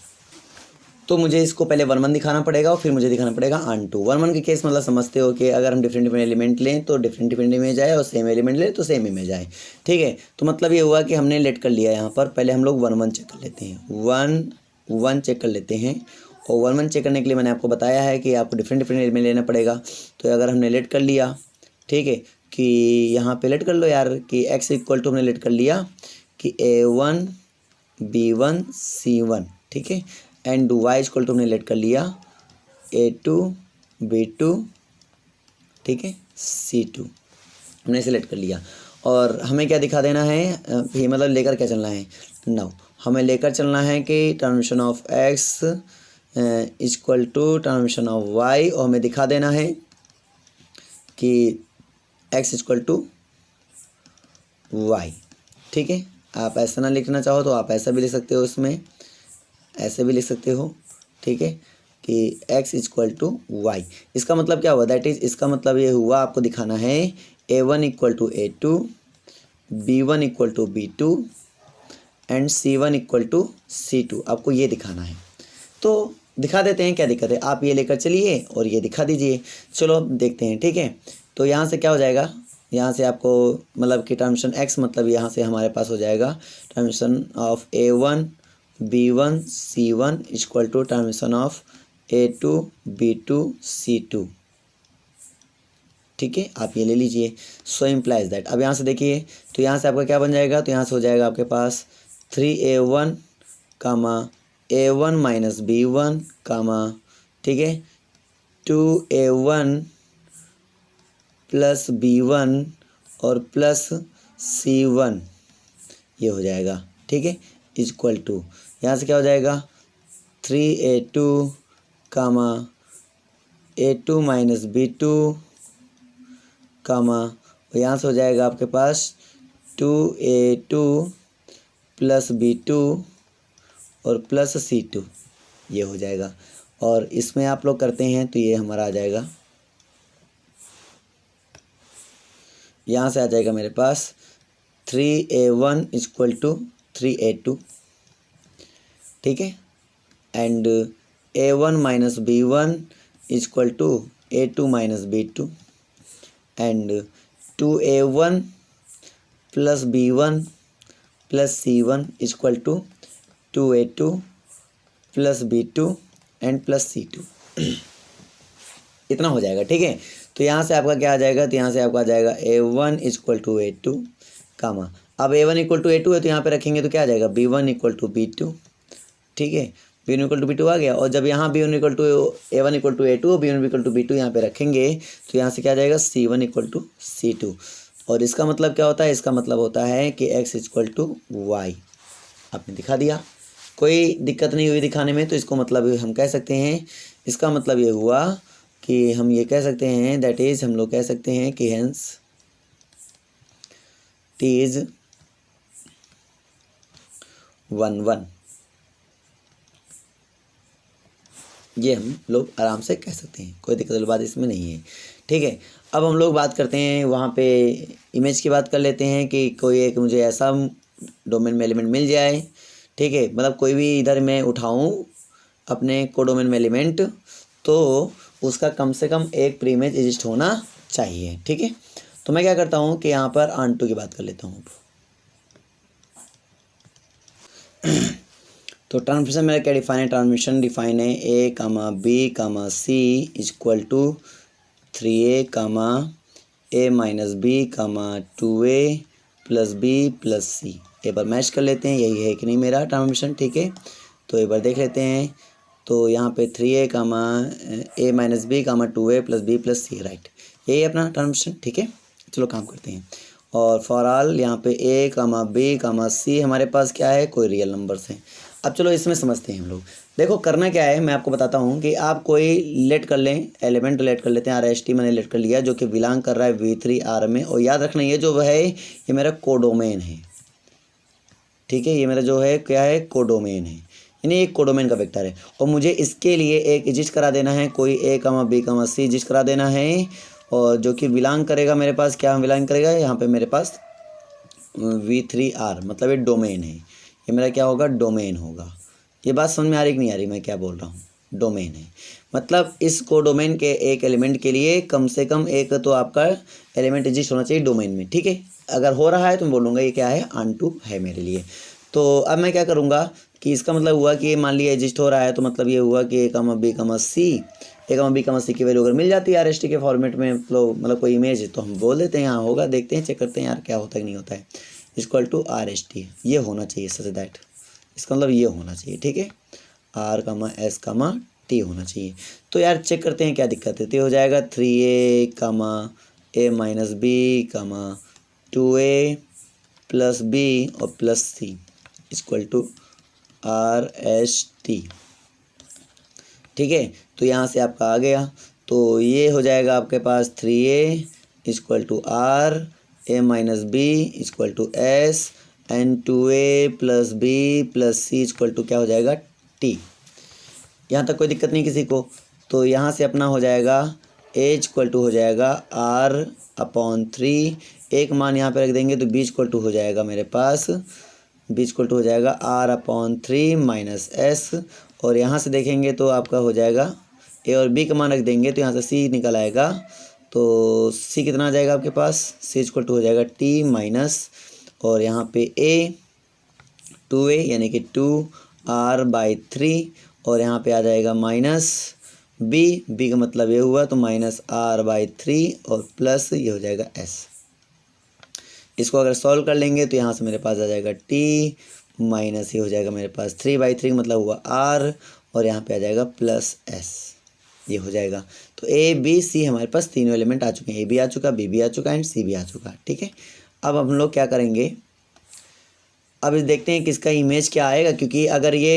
तो मुझे इसको पहले 1 1 दिखाना पड़ेगा और फिर मुझे दिखाना पड़ेगा ऑन टू। 1 1 के केस मतलब समझते हो कि अगर हम डिफरेंट डिफरेंट एलिमेंट लें तो डिफरेंट डिफरेंट इमेज आए, और सेम एलिमेंट लें तो सेम इमेज आए। ठीक है, तो मतलब ये हुआ कि हमने लेट कर लिया यहाँ पर। पहले हम लोग 1 1 चेक कर लेते हैं, 1 1 चेक कर लेते हैं। और 1 1 चेक करने के लिए मैंने आपको बताया है कि आपको डिफरेंट डिफरेंट एलिमेंट लेना पड़ेगा। तो अगर हमने लेट कर लिया, ठीक है, कि यहाँ पे लेट कर लो यार कि x इक्वल टू हमने लेट कर लिया कि a1 b1 c1, ठीक है, एंड y इक्वल टू हमने लेट कर लिया a2 b2, ठीक है, c2, हमने सेलेक्ट कर लिया। और हमें क्या दिखा देना है, ये मतलब लेकर क्या चलना है, नाउ हमें लेकर चलना है कि transformation of x equal to transformation of y, और हमें दिखा देना है कि x इक्वल टू y। ठीक है, आप ऐसा ना लिखना चाहो तो आप ऐसा भी लिख सकते हो, इसमें ऐसे भी लिख सकते हो। ठीक है, कि x इक्वल टू वाई। इसका मतलब क्या हुआ, दैट इज इसका मतलब ये हुआ आपको दिखाना है a1 equal to a2, b1 equal to b2 and c1 equal to c2, आपको ये दिखाना है। तो दिखा देते हैं, क्या दिक्कत है, आप ये लेकर चलिए और ये दिखा दीजिए। चलो देखते हैं। ठीक है, तो यहाँ से क्या हो जाएगा, यहाँ से आपको मतलब कि ट्रांसफॉर्मेशन x मतलब यहाँ से हमारे पास हो जाएगा transformation of a1 b1 c1 equal to transformation of a2 b2 c2। ठीक है, आप ये ले लीजिए। सो इम्प्लाइज दैट, अब यहाँ से देखिए, तो यहाँ से आपका क्या बन जाएगा, तो यहाँ से हो जाएगा आपके पास 3a1 कामा A1 माइनस B1 कामा, ठीक है, 2A1 प्लस B1 और प्लस C1 ये हो जाएगा, ठीक है, इक्वल टू यहाँ से क्या हो जाएगा 3A2 कामा A2 माइनस B2 कामा, और यहाँ से हो जाएगा आपके पास 2A2 प्लस B2 और प्लस C2 ये हो जाएगा। और इसमें आप लोग करते हैं तो ये हमारा आ जाएगा, यहाँ से आ जाएगा मेरे पास 3A1 इक्वल टू 3A2, ठीक है, and A1 minus B1 equal to A2 minus B2 and 2A1 plus B1 plus C1 equal to 2A2 plus B2 and plus C2 इतना हो जाएगा, ठीक है। तो यहाँ से आपका क्या आ जाएगा, तो यहाँ से आपका आ जाएगा A1 इक्वल टू A2 कामा, अब A1 इक्वल टू A2 है तो यहाँ पे रखेंगे तो क्या आ जाएगा B1 इक्वल टू B2, ठीक है, B1 इक्वल टू B2 आ गया। और जब यहाँ B1 equal to A1 equal to A2 और B1 इक्वल टू B2 यहाँ पे रखेंगे तो यहाँ से क्या आ जाएगा C1 इक्वल टू C2। और इसका मतलब क्या होता है, इसका मतलब होता है कि x इक्वल टू y। आपने दिखा दिया, कोई दिक्कत नहीं हुई दिखाने में, तो इसको मतलब हम कह सकते हैं, इसका मतलब ये हुआ कि हम ये कह सकते हैं दैट इज़ हम लोग कह सकते हैं कि हेंस t इज 1 1, ये हम लोग आराम से कह सकते हैं, कोई दिक्कत वाली बात इसमें नहीं है, ठीक है। अब हम लोग बात करते हैं वहाँ पे इमेज की बात कर लेते हैं कि कोई एक मुझे ऐसा डोमेन में एलिमेंट मिल जाए, ठीक है, मतलब कोई भी इधर मैं उठाऊं अपने कोडोमेन में एलिमेंट तो उसका कम से कम एक प्री इमेज एग्जिस्ट होना चाहिए, ठीक है। तो मैं क्या करता हूँ कि यहाँ पर ऑन2 की बात कर लेता हूँ। तो ट्रांसमिशन मेरा क्या डिफाइन है, ट्रांसमिशन डिफाइन है A comma B comma C equal to 3A comma A minus B comma 2A plus B plus C। एक बार मैच कर लेते हैं, यही है कि नहीं मेरा ट्रांसमिशन, ठीक है। तो एक बार देख लेते हैं, तो यहाँ पे 3A comma A minus B comma 2A plus B plus C, right, यही है अपना ट्रांसमिशन, ठीक है। चलो काम करते हैं। और फॉर ऑल यहाँ पे A comma B comma C हमारे पास क्या है, कोई रियल नंबर्स हैं। अब चलो इसमें समझते हैं हम लोग। देखो करना क्या है, मैं आपको बताता हूँ कि आप कोई लेट कर लें, एलिमेंट लेट कर लेते हैं, RST मैंने लेट कर लिया जो कि बिलोंग कर रहा है V3 R में। और याद रखना ये जो है ये मेरा कोडोमेन है, ठीक है, ये मेरा जो है क्या है, कोडोमेन है, यानी एक कोडोमेन का वेक्टर है। और मुझे इसके लिए एक एग्जिस्ट करा देना है, कोई A comma B comma C exist करा देना है, और जो कि बिलोंग करेगा मेरे पास, क्या बिलोंग करेगा, यहाँ पे मेरे पास V3R, मतलब ये डोमेन है, ये मेरा क्या होगा, डोमेन होगा। ये बात समझ में आ रही कि नहीं आ रही मैं क्या बोल रहा हूँ, डोमेन है मतलब इस कोडोमेन के एक एलिमेंट के लिए कम से कम एक तो आपका एलिमेंट एग्जिस्ट होना चाहिए डोमेन में, ठीक है। अगर हो रहा है तो मैं बोलूँगा ये क्या है, ऑन2 है मेरे लिए। तो अब मैं क्या करूँगा कि इसका मतलब हुआ कि मान लिया एग्जिस्ट हो रहा है, तो मतलब ये हुआ कि A comma B comma C, A comma B comma C की वैल्यू अगर मिल जाती है RST के फॉर्मेट में, मतलब कोई इमेज है तो हम बोल देते हैं यहाँ होगा, देखते हैं, चेक करते हैं यार क्या होता है कि नहीं होता है, इक्वल टू RST ये होना चाहिए, सच दैट, इसका मतलब ये होना चाहिए, ठीक है, R comma S comma T होना चाहिए। तो यार चेक करते हैं क्या दिक्कत है। तो हो जाएगा 3A comma A minus B comma 2A plus B और plus C equal to RST, ठीक है। तो यहाँ से आपका आ गया, तो ये हो जाएगा आपके पास 3A equal to R A minus B equal to S and 2A plus B plus C equal to क्या हो जाएगा, T। यहाँ तक कोई दिक्कत नहीं किसी को। तो यहाँ से अपना हो जाएगा A इक्वल टू हो जाएगा R/3, एक मान यहाँ पे रख देंगे तो B इक्वल टू हो जाएगा मेरे पास, B इक्वल टू हो जाएगा R/3 माइनस S। और यहाँ से देखेंगे तो आपका हो जाएगा A और B का मान रख देंगे तो यहाँ से C निकल आएगा, तो C कितना आ जाएगा आपके पास, C इक्वल टू हो जाएगा T माइनस, और यहाँ पे A 2A यानी कि 2R/3, और यहाँ पे आ जाएगा माइनस B का मतलब ये हुआ तो माइनस R/3 और प्लस ये हो जाएगा S। इसको अगर सॉल्व कर लेंगे तो यहाँ से मेरे पास आ जाएगा T माइनस ये हो जाएगा मेरे पास 3/3 मतलब हुआ r, और यहाँ पे आ जाएगा प्लस s, ये हो जाएगा। तो ए बी सी हमारे पास तीनों एलिमेंट आ चुके हैं, ए भी आ चुका, बी भी आ चुका एंड सी भी आ चुका। ठीक है, अब हम लोग क्या करेंगे, अब इस देखते हैं किसका इमेज क्या आएगा, क्योंकि अगर ये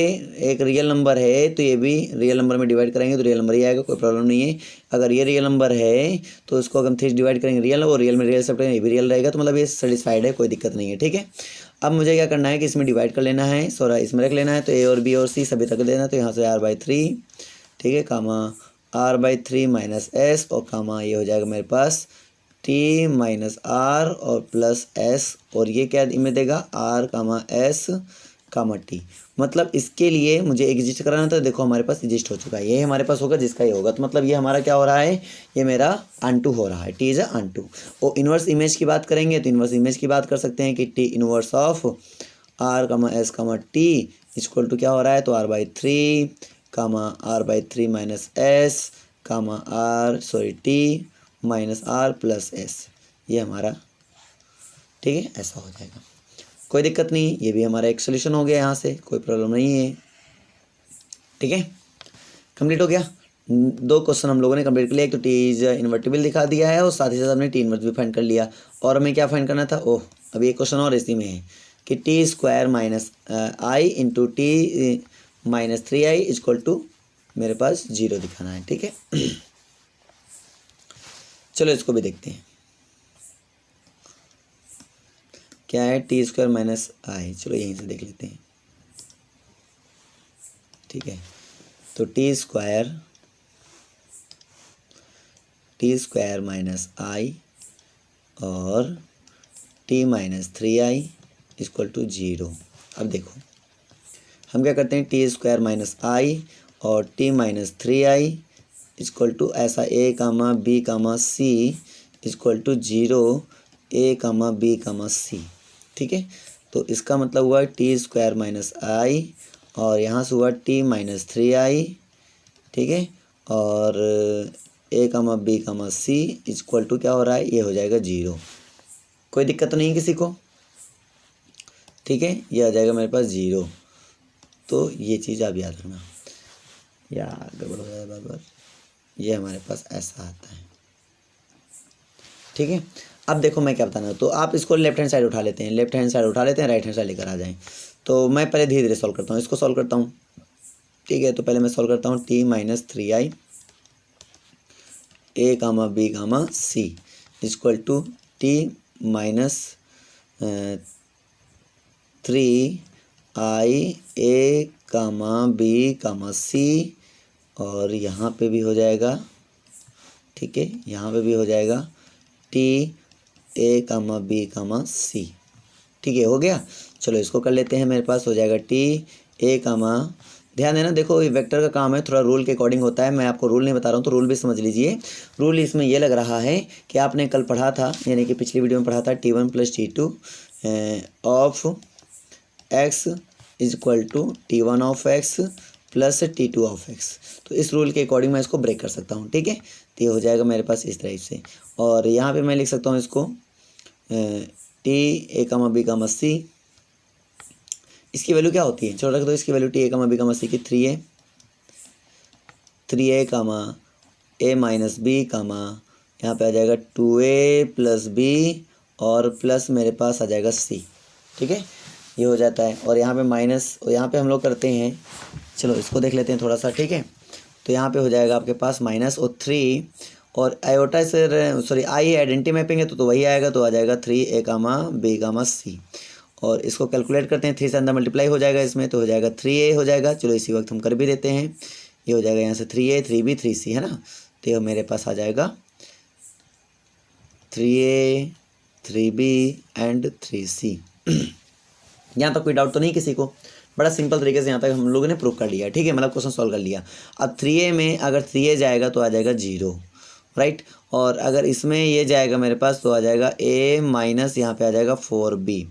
एक रियल नंबर है तो ये भी रियल नंबर में डिवाइड करेंगे तो रियल नंबर ही आएगा, कोई प्रॉब्लम नहीं है। अगर ये रियल नंबर है तो उसको अगर हम 3 डिवाइड करेंगे रियल, और रियल में रियल सब करेंगे ये भी रियल रहेगा, तो मतलब ये सेटिस्फाइड है, कोई दिक्कत नहीं है। ठीक है, अब मुझे क्या करना है कि इसमें डिवाइड कर लेना है, सॉरी इसमें रख लेना है, तो ए और बी और सी सभी तक देना, तो यहाँ से r/3, ठीक है, कामा r/3 माइनस एस, और कामा ये हो जाएगा मेरे पास t माइनस आर और प्लस s, और ये क्या इमेज देगा r comma s comma t। मतलब इसके लिए मुझे एग्जिस्ट कराना था, देखो हमारे पास एग्जिस्ट हो चुका है, ये हमारे पास होगा जिसका ये होगा, तो मतलब ये हमारा क्या हो रहा है, ये मेरा अनटू हो रहा है, t इज अनटू। और इन्वर्स इमेज की बात करेंगे तो इन्वर्स इमेज की बात कर सकते हैं कि t inverse of r comma s comma t equal to क्या हो रहा है, तो r/3 comma r/3 minus s comma t minus r plus s, ये हमारा, ठीक है, ऐसा हो जाएगा, कोई दिक्कत नहीं। ये भी हमारा एक सोल्यूशन हो गया, यहाँ से कोई प्रॉब्लम नहीं है। ठीक है, कंप्लीट हो गया। 2 क्वेश्चन हम लोगों ने कंप्लीट कर लिया, एक तो टी इज इन्वर्टिबल दिखा दिया है, और साथ ही साथ हमने टी इन्वर्स भी फाइंड कर लिया। और हमें क्या फाइंड करना था, ओह अभी एक क्वेश्चन और इसी में है कि T square minus I into T minus 3i equal to मेरे पास 0 दिखाना है। ठीक है, चलो इसको भी देखते हैं क्या है, टी स्क्वायर माइनस आई, चलो यहीं से देख लेते हैं। ठीक है, तो टी स्क्वायर माइनस आई और T minus 3i equal to 0। अब देखो हम क्या करते हैं, टी स्क्वायर माइनस आई और T minus 3i equal to ऐसा a comma b comma c equal to 0 a comma b comma c। ठीक है, तो इसका मतलब हुआ टी स्क्वायर माइनस आई और यहाँ से हुआ टी माइनस 3i, ठीक है, और a comma b comma c equal to क्या हो रहा है, ये हो जाएगा 0। कोई दिक्कत तो नहीं है किसी को, ठीक है, ये आ जाएगा मेरे पास 0। तो ये चीज़ आप याद रखना, या गड़बड़ हो जाए बार, ये हमारे पास ऐसा आता है। ठीक है, अब देखो मैं क्या बताना, तो आप इसको लेफ्ट हैंड साइड उठा लेते हैं, लेफ्ट हैंड साइड उठा लेते हैं, राइट हैंड साइड लेकर आ जाएं। तो मैं पहले धीरे धीरे सॉल्व करता हूँ, इसको सॉल्व करता हूँ। ठीक है, तो पहले मैं सॉल्व करता हूँ T minus 3i a comma b comma c equal to T minus 3i a comma b comma c, और यहाँ पे भी हो जाएगा, ठीक है, यहाँ पे भी हो जाएगा T a comma b comma c। ठीक है, हो गया। चलो इसको कर लेते हैं, मेरे पास हो जाएगा टी a कामा, ध्यान देना, देखो ये वेक्टर का काम है, थोड़ा रूल के अकॉर्डिंग होता है, मैं आपको रूल नहीं बता रहा हूँ तो रूल भी समझ लीजिए। रूल इसमें ये लग रहा है कि आपने कल पढ़ा था, यानी कि पिछली वीडियो में पढ़ा था t1 plus t2 of x is equal to t1 of x plus t2 of x। तो इस रूल के अकॉर्डिंग मैं इसको ब्रेक कर सकता हूँ। ठीक है, तो ये हो जाएगा मेरे पास इस तरह से, और यहाँ पे मैं लिख सकता हूँ इसको T a comma b comma c, इसकी वैल्यू क्या होती है, चलो रख दो, इसकी value T a comma b comma c की 3a comma a minus b comma यहाँ पे आ जाएगा 2a प्लस b और प्लस मेरे पास आ जाएगा c। ठीक है, ये हो जाता है, और यहाँ पे माइनस, और यहाँ पे हम लोग करते हैं, चलो इसको देख लेते हैं थोड़ा सा। ठीक है, तो यहाँ पे हो जाएगा आपके पास माइनस और 3, और आयोटा से सॉरी आई आइडेंटिटी मैपिंग है तो वही आएगा, तो आ जाएगा 3a कामा b कामा c, और इसको कैलकुलेट करते हैं, 3 से अंदर मल्टीप्लाई हो जाएगा इसमें, तो हो जाएगा 3a हो जाएगा। चलो इसी वक्त हम कर भी देते हैं, ये हो जाएगा यहाँ से 3a 3b 3c, है ना, तो ये मेरे पास आ जाएगा 3a 3b एंड 3c। यहाँ तक कोई डाउट तो नहीं किसी को, बड़ा सिंपल तरीके से यहाँ तक हम लोगों ने प्रूव कर लिया। ठीक है, मतलब क्वेश्चन सॉल्व कर लिया। अब 3a में अगर 3a जाएगा तो आ जाएगा 0, राइट, और अगर इसमें ये जाएगा मेरे पास तो आ जाएगा a माइनस यहाँ पे आ जाएगा 4b,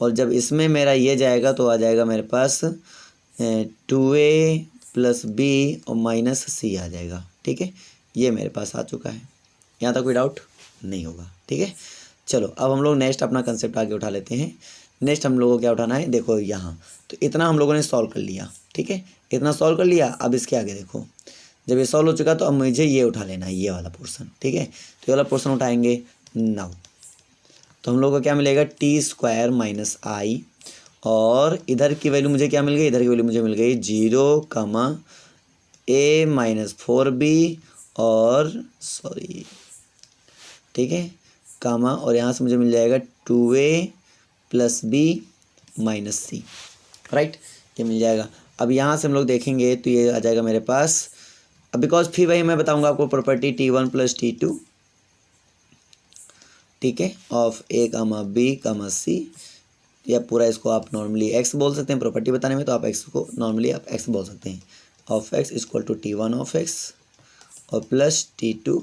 और जब इसमें मेरा ये जाएगा तो आ जाएगा मेरे पास 2a प्लस b और माइनस c आ जाएगा। ठीक है, ये मेरे पास आ चुका है, यहाँ तक कोई डाउट नहीं होगा। ठीक है, चलो अब हम लोग नेक्स्ट अपना कंसेप्ट आगे उठा लेते हैं। नेक्स्ट हम लोगों को क्या उठाना है, देखो यहाँ तो इतना हम लोगों ने सॉल्व कर लिया, ठीक है, इतना सॉल्व कर लिया। अब इसके आगे देखो, जब ये सॉल्व हो चुका तो अब मुझे ये उठा लेना है, ये वाला पोर्शन, ठीक है। तो ये वाला पोर्शन उठाएंगे नाउ, तो हम लोग को क्या मिलेगा, टी स्क्वायर माइनस आई, और इधर की वैल्यू मुझे क्या मिल गई, इधर की वैल्यू मुझे मिल गई 0, ए माइनस 4b और सॉरी, ठीक है, कामा, और यहाँ से मुझे मिल जाएगा 2a प्लस बी माइनस सी, राइट, ये मिल जाएगा। अब यहाँ से हम लोग देखेंगे तो ये आ जाएगा मेरे पास, अब बिकॉज फिर वही मैं बताऊंगा आपको प्रॉपर्टी T1 प्लस T2, ठीक है, of A comma B comma सी, या पूरा इसको आप नॉर्मली x बोल सकते हैं प्रॉपर्टी बताने में, तो आप x को नॉर्मली आप x बोल सकते हैं, of x equal to T1 of x और प्लस T2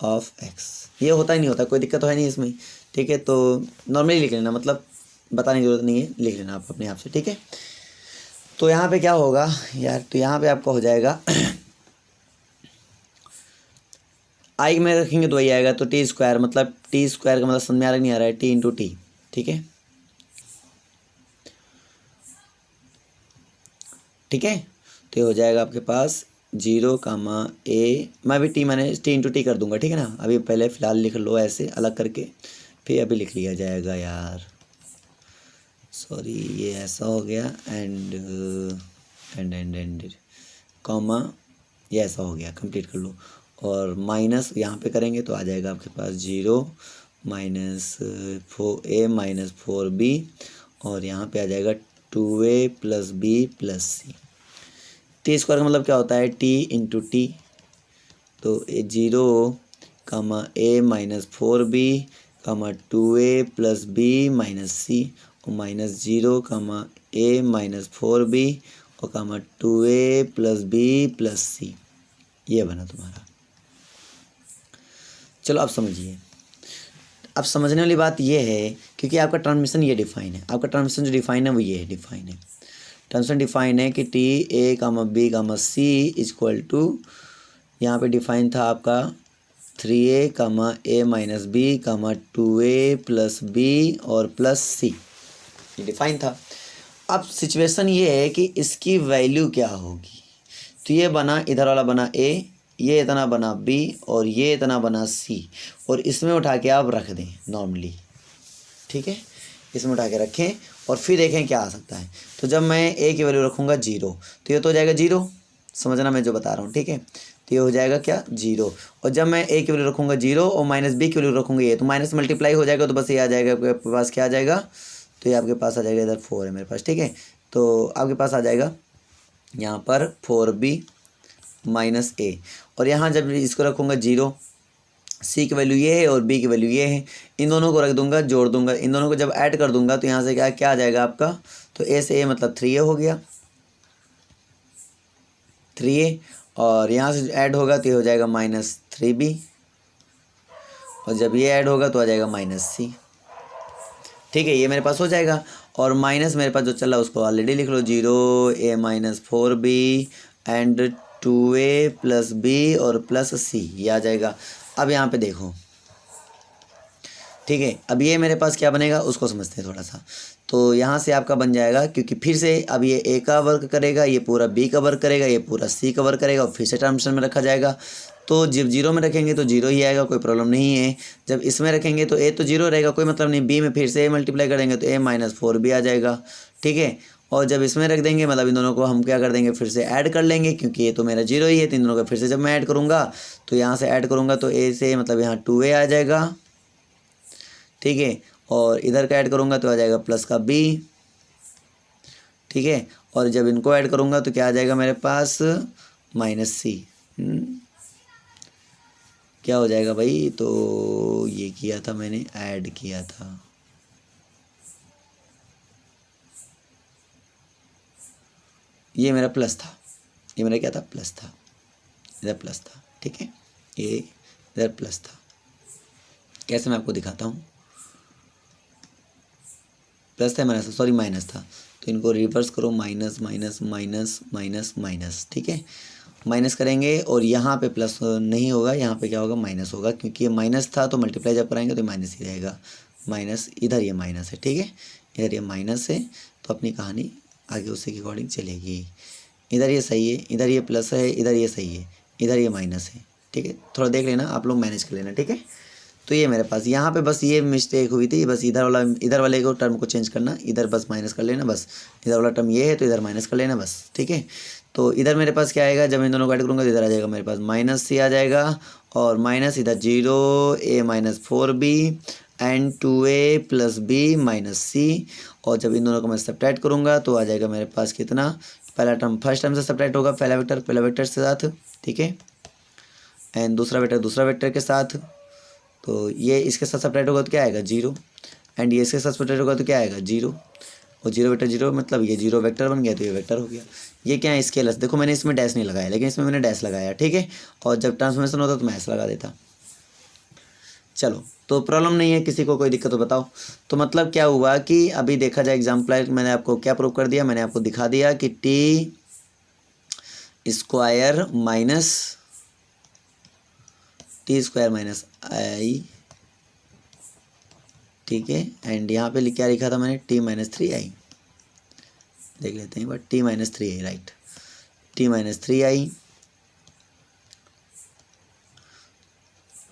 ऑफ x। ये होता ही नहीं होता, कोई दिक्कत तो है नहीं इसमें, ठीक है, तो नॉर्मली लिख लेना, मतलब बताने की जरूरत नहीं है, लिख लेना आप अपने आप से, ठीक है। तो यहाँ पे क्या होगा यार, तो यहाँ पे आपका हो जाएगा आई में रखेंगे तो वही आएगा, तो टी स्क्वायर, मतलब टी स्क्वायर का मतलब समझ में आ रहा नहीं आ रहा है, टी इंटू टी, ठीक है, ठीक है। तो ये हो जाएगा आपके पास 0, मैं भी टी मैंने टी इंटू टी कर दूंगा, ठीक है ना। अभी पहले फ़िलहाल लिख लो ऐसे अलग करके, फिर अभी लिख लिया जाएगा यार, सॉरी ये ऐसा हो गया, एंड कॉमा, ये ऐसा हो गया, कंप्लीट कर लो, और माइनस यहाँ पे करेंगे तो आ जाएगा आपके पास 0 माइनस 4a माइनस 4b, और यहाँ पे आ जाएगा 2a प्लस b प्लस सी। टी स्क्वायर का मतलब क्या होता है, टी इंटू टी, तो 0, a minus 4b, 2a plus b minus C, और माइनस 0, a माइनस 4b और 2a plus b plus C, ये बना तुम्हारा। चलो अब समझिए, अब समझने वाली बात ये है, क्योंकि आपका ट्रांसमिशन ये डिफाइन है, आपका ट्रांसमिशन जो डिफाइन है वो ये डिफाइन है, ट्रांसमिशन डिफाइन है कि T A comma B comma C equal to, यहाँ पे डिफाइन था आपका 3a comma A minus B 2a plus B और प्लस सी, ये डिफाइन था। अब सिचुएशन ये है कि इसकी वैल्यू क्या होगी, तो ये बना, इधर वाला बना a, ये इतना बना b और ये इतना बना c, और इसमें उठा के आप रख दें नॉर्मली, ठीक है, इसमें उठा के रखें और फिर देखें क्या आ सकता है। तो जब मैं a की वैल्यू रखूँगा 0, तो ये तो हो जाएगा 0, समझना मैं जो बता रहा हूँ, ठीक है, तो ये हो जाएगा क्या 0, और जब मैं a की वैल्यू रखूँगा 0 और माइनस b की वैल्यू रखूँगा ये, तो माइनस मल्टीप्लाई हो जाएगा, तो बस ये आ जाएगा आपके पास, क्या आ जाएगा, तो ये आपके पास आ जाएगा, इधर 4 है मेरे पास, ठीक है, तो आपके पास आ जाएगा यहाँ पर 4b माइनस a, और यहाँ जब इसको रखूँगा 0, c की वैल्यू ये है और b की वैल्यू ये है, इन दोनों को रख दूंगा, जोड़ दूंगा, इन दोनों को जब ऐड कर दूंगा तो यहाँ से क्या क्या आ जाएगा आपका, तो a से a मतलब 3a हो गया, 3a, और यहाँ से ऐड होगा तो ये हो जाएगा माइनस 3b, और जब ये ऐड होगा तो आ जाएगा माइनस c, ठीक है, ये मेरे पास हो जाएगा। और माइनस मेरे पास जो चल रहा है उसको ऑलरेडी लिख लो, 0, a माइनस 4b एंड 2a प्लस b और प्लस c, ये आ जाएगा। अब यहाँ पे देखो, ठीक है, अब ये मेरे पास क्या बनेगा उसको समझते हैं थोड़ा सा। तो यहाँ से आपका बन जाएगा, क्योंकि फिर से अब ये a का वर्क करेगा, ये पूरा b का वर्क करेगा, ये पूरा c का वर्क करेगा, और फिर से ट्रांसमिशन में रखा जाएगा। तो जब 0 में रखेंगे तो 0 ही आएगा, कोई प्रॉब्लम नहीं है। जब इसमें रखेंगे तो a तो 0 रहेगा, कोई मतलब नहीं, b में फिर से a मल्टीप्लाई करेंगे तो a माइनस 4b आ जाएगा, ठीक है। और जब इसमें रख देंगे, मतलब इन दोनों को हम क्या कर देंगे, फिर से ऐड कर लेंगे, क्योंकि ये तो मेरा 0 ही है, तो इन दोनों को फिर से जब मैं ऐड करूँगा तो यहाँ से ऐड करूँगा तो a से मतलब यहाँ 2a आ जाएगा, ठीक है, और इधर का ऐड करूँगा तो आ जाएगा प्लस का b, ठीक है, और जब इनको ऐड करूँगा तो क्या आ जाएगा मेरे पास, माइनस c, क्या हो जाएगा भाई, तो ये किया था मैंने, ऐड किया था, ये मेरा प्लस था, ये मेरा क्या था, प्लस था, इधर प्लस था, ठीक है, ये इधर प्लस था। कैसे मैं आपको दिखाता हूँ, प्लस था माइनस, सॉरी माइनस था, तो इनको रिवर्स करो, minus minus minus minus minus, ठीक है, माइनस करेंगे और यहाँ पे प्लस नहीं होगा, यहाँ पे क्या होगा, माइनस होगा, क्योंकि ये माइनस था तो मल्टीप्लाई जब कराएंगे तो माइनस ही रहेगा, माइनस, इधर ये माइनस है, ठीक है, इधर ये माइनस है, तो अपनी कहानी आगे उसी के अकॉर्डिंग चलेगी। इधर ये सही है, इधर ये प्लस है, इधर ये सही है, इधर ये माइनस है, ठीक है, थोड़ा देख लेना, आप लोग मैनेज कर लेना, ठीक है। तो ये मेरे पास यहाँ पे बस ये मिस्टेक हुई थी, बस इधर वाले को टर्म को चेंज करना, इधर बस माइनस कर लेना, बस इधर वाला टर्म ये है तो इधर माइनस कर लेना बस, ठीक है। तो इधर मेरे पास क्या आएगा, जब इन दोनों को ऐड करूँगा तो इधर आ जाएगा मेरे पास माइनस सी आ जाएगा, और माइनस इधर 0 a माइनस 4b एंड 2a plus b minus C, और जब इन दोनों को मैं सब्ट्रैक्ट करूँगा तो आ जाएगा मेरे पास कितना, पहला टर्म फर्स्ट टर्म से सब्ट्रैक्ट होगा, पहला वेक्टर के साथ, ठीक है, एंड दूसरा वेक्टर के साथ, तो ये इसके साथ सब्ट्रैक्ट होगा तो क्या आएगा 0, एंड ये इसके साथ सब्ट्रैक्ट होगा तो क्या आएगा 0, और 0 वेक्टर 0 मतलब ये 0 वेक्टर बन गया, तो ये वेक्टर हो गया। ये क्या है, स्केलर्स, देखो मैंने इसमें डैश नहीं लगाया, लेकिन इसमें मैंने डैश लगाया, ठीक है, और जब ट्रांसफॉर्मेशन होता तो मैं ऐसा लगा देता। चलो, तो प्रॉब्लम नहीं है, किसी को कोई दिक्कत हो बताओ। तो मतलब क्या हुआ कि अभी देखा जाए एग्जाम्पल, मैंने आपको क्या प्रूव कर दिया, मैंने आपको दिखा दिया कि टी स्क्वायर माइनस आई, ठीक है, एंड यहाँ पे क्या लिखा था मैंने, t माइनस 3i, देख लेते हैं but t minus 3i, right, t minus 3i,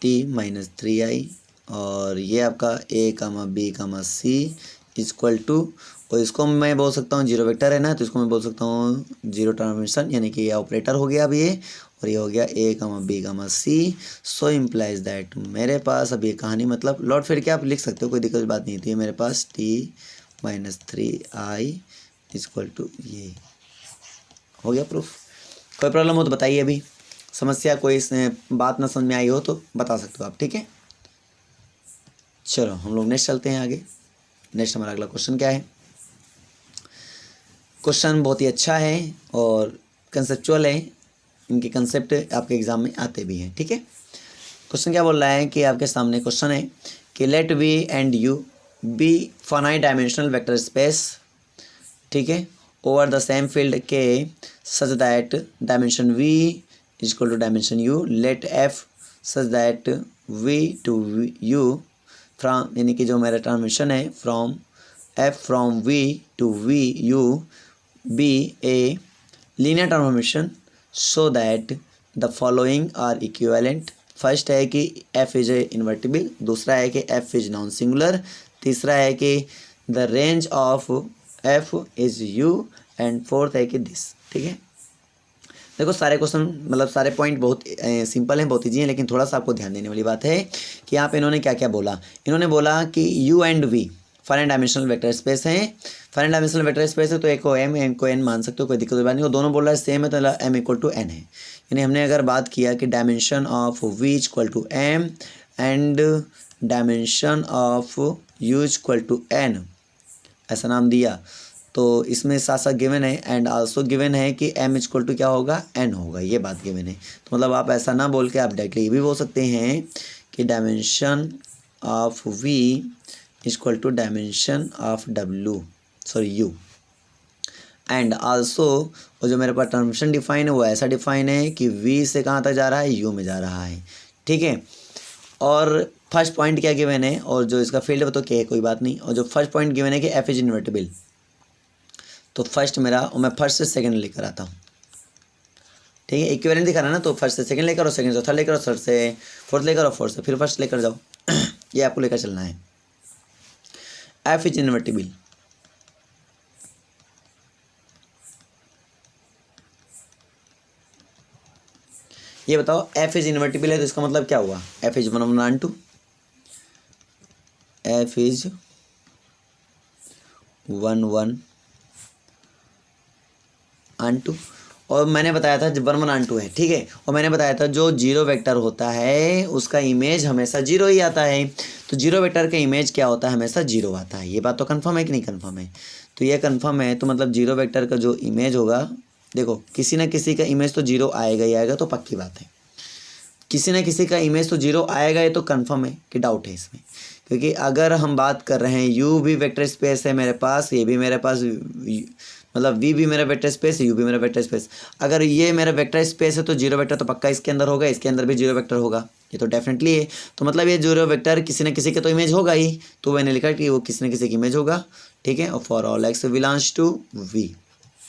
t minus 3i, और ये आपका a comma b comma c equal to, और इसको मैं बोल सकता हूँ 0 वेक्टर है ना, तो इसको मैं बोल सकता हूँ 0 ट्रांसफॉर्मेशन, यानी कि ये ऑपरेटर हो गया अब ये, और ये हो गया a comma b comma c, so implies that मेरे पास अब ये कहानी मतलब लॉट फिर के आप लिख सकते हो, कोई दिक्कत बात नहीं थी, मेरे पास t minus 3i equal to ये हो गया प्रूफ। कोई प्रॉब्लम हो तो बताइए, अभी समस्या कोई इसमें बात ना समझ में आई हो तो बता सकते हो आप, ठीक है। चलो हम लोग नेक्स्ट चलते हैं आगे। नेक्स्ट हमारा अगला क्वेश्चन क्या है, क्वेश्चन बहुत ही अच्छा है और कंसेप्चुअल है, इनके कंसेप्ट आपके एग्जाम में आते भी हैं, ठीक है। क्वेश्चन क्या बोल रहा है कि आपके सामने क्वेश्चन है कि let V and U be finite dimensional vector space, ठीक है, ओवर द सेम फील्ड के such that dimension V is equal to dimension U, let F such that V to U from, यानी कि जो मेरा ट्रांसमिशन है from F from V to V U be a linear transformation so that the following are equivalent. First है कि f इज ए इन्वर्टिबल, दूसरा है कि f इज नॉन सिंगुलर, तीसरा है कि the range of f is u, and fourth है कि दिस, ठीक है। देखो सारे क्वेश्चन मतलब सारे पॉइंट बहुत सिंपल हैं, बहुत ईजी हैं, लेकिन थोड़ा सा आपको ध्यान देने वाली बात है कि यहाँ पे इन्होंने क्या क्या बोला। इन्होंने बोला कि u and v finite dimensional vector space हैं, फाइनाइट डायमेंशनल वेक्टर स्पेस है तो एक को m को n मान सकते हो, कोई दिक्कत बात नहीं, और दोनों बोल रहा है सेम है तो m इक्वल टू n है। यानी हमने अगर बात किया कि dimension of v equal to m and dimension of u equal to n, ऐसा नाम दिया, तो इसमें साथ साथ गिवन है एंड आल्सो गिवन है कि m इक्वल टू क्या होगा, n होगा, ये बात गिवन है। तो मतलब आप ऐसा ना बोल के आप डायरेक्टली ये भी बोल सकते हैं कि dimension of v equal to dimension of u, and also वो जो मेरे पास ट्रांसफॉर्मेशन डिफाइन है वो ऐसा डिफाइन है कि v से कहाँ तक जा रहा है, u में जा रहा है, ठीक है। और फर्स्ट पॉइंट क्या गिवन है, और जो इसका फील्ड है तो क्या है, कोई बात नहीं, और जो फर्स्ट पॉइंट गिवन है कि f इज इन्वर्टिबल, तो फर्स्ट मेरा और मैं फर्स्ट से सेकंड लेकर आता हूँ, ठीक है, इक्विवेलेंट दिखा रहा है ना, तो फर्स्ट से सेकंड लेकर और सेकंड से थर्ड लेकर और थर्ड से फोर्थ लेकर और फोर्थ से फिर फर्स्ट लेकर जाओ ये आपको लेकर चलना है। f इज इन्वर्टिबल, ये बताओ f इज इन्वर्टिबल है तो इसका मतलब क्या हुआ, f इज 1/2, f इज 1/2, और मैंने बताया था जब 1/2 है, ठीक है, और मैंने बताया था जो जीरो वेक्टर होता है उसका इमेज हमेशा जीरो ही आता है, तो जीरो वेक्टर का इमेज क्या होता है, हमेशा जीरो आता है। ये बात तो कंफर्म है कि नहीं कंफर्म है, तो ये कंफर्म है, तो मतलब जीरो वेक्टर का जो इमेज होगा, देखो किसी ना किसी का इमेज तो जीरो आएगा ही आएगा, तो पक्की बात है, किसी ना किसी का इमेज तो जीरो आएगा, ये तो कंफर्म है कि डाउट है इसमें, क्योंकि अगर हम बात कर रहे हैं u भी वेक्टर स्पेस है मेरे पास, ये भी मेरे पास मतलब v भी मेरा वेक्टर स्पेस है, u भी मेरा वेक्टर स्पेस, अगर ये मेरा वेक्टर स्पेस है तो जीरो वेक्टर तो पक्का इसके अंदर होगा, इसके अंदर भी जीरो वेक्टर होगा, ये तो डेफिनेटली है। तो मतलब ये जीरो वेक्टर किसी न किसी के तो इमेज होगा ही, तो मैंने लिखा कि वो किसी न किसी की इमेज होगा, ठीक है। और for all x belongs to V,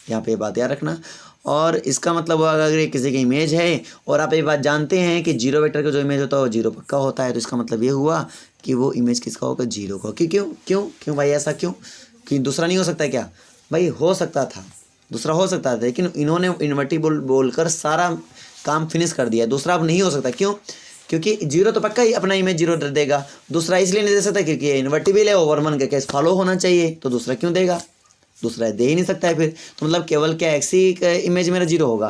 यहाँ पे बात याद रखना। और इसका मतलब हुआ अगर ये किसी की इमेज है और आप ये बात जानते हैं कि जीरो वेक्टर का जो इमेज होता है वो जीरो पक्का होता है, तो इसका मतलब ये हुआ कि वो इमेज किसका होगा, जीरो का। क्यों क्यों क्यों क्यों भाई, ऐसा क्यों? कि दूसरा नहीं हो सकता है क्या? भाई हो सकता था, दूसरा हो सकता था, लेकिन इन्होंने इन्वर्टिबल बोलकर सारा काम फिनिश कर दिया। दूसरा अब नहीं हो सकता, क्यों? क्योंकि जीरो तो पक्का ही अपना इमेज जीरो देगा। दूसरा इसलिए नहीं दे सकता क्योंकि ये इन्वर्टिबल है, ओवर वन का केस फॉलो होना चाहिए, तो दूसरा क्यों देगा? दूसरा दे ही नहीं सकता है फिर। तो मतलब केवल क्या एक्स ही का इमेज मेरा जीरो होगा,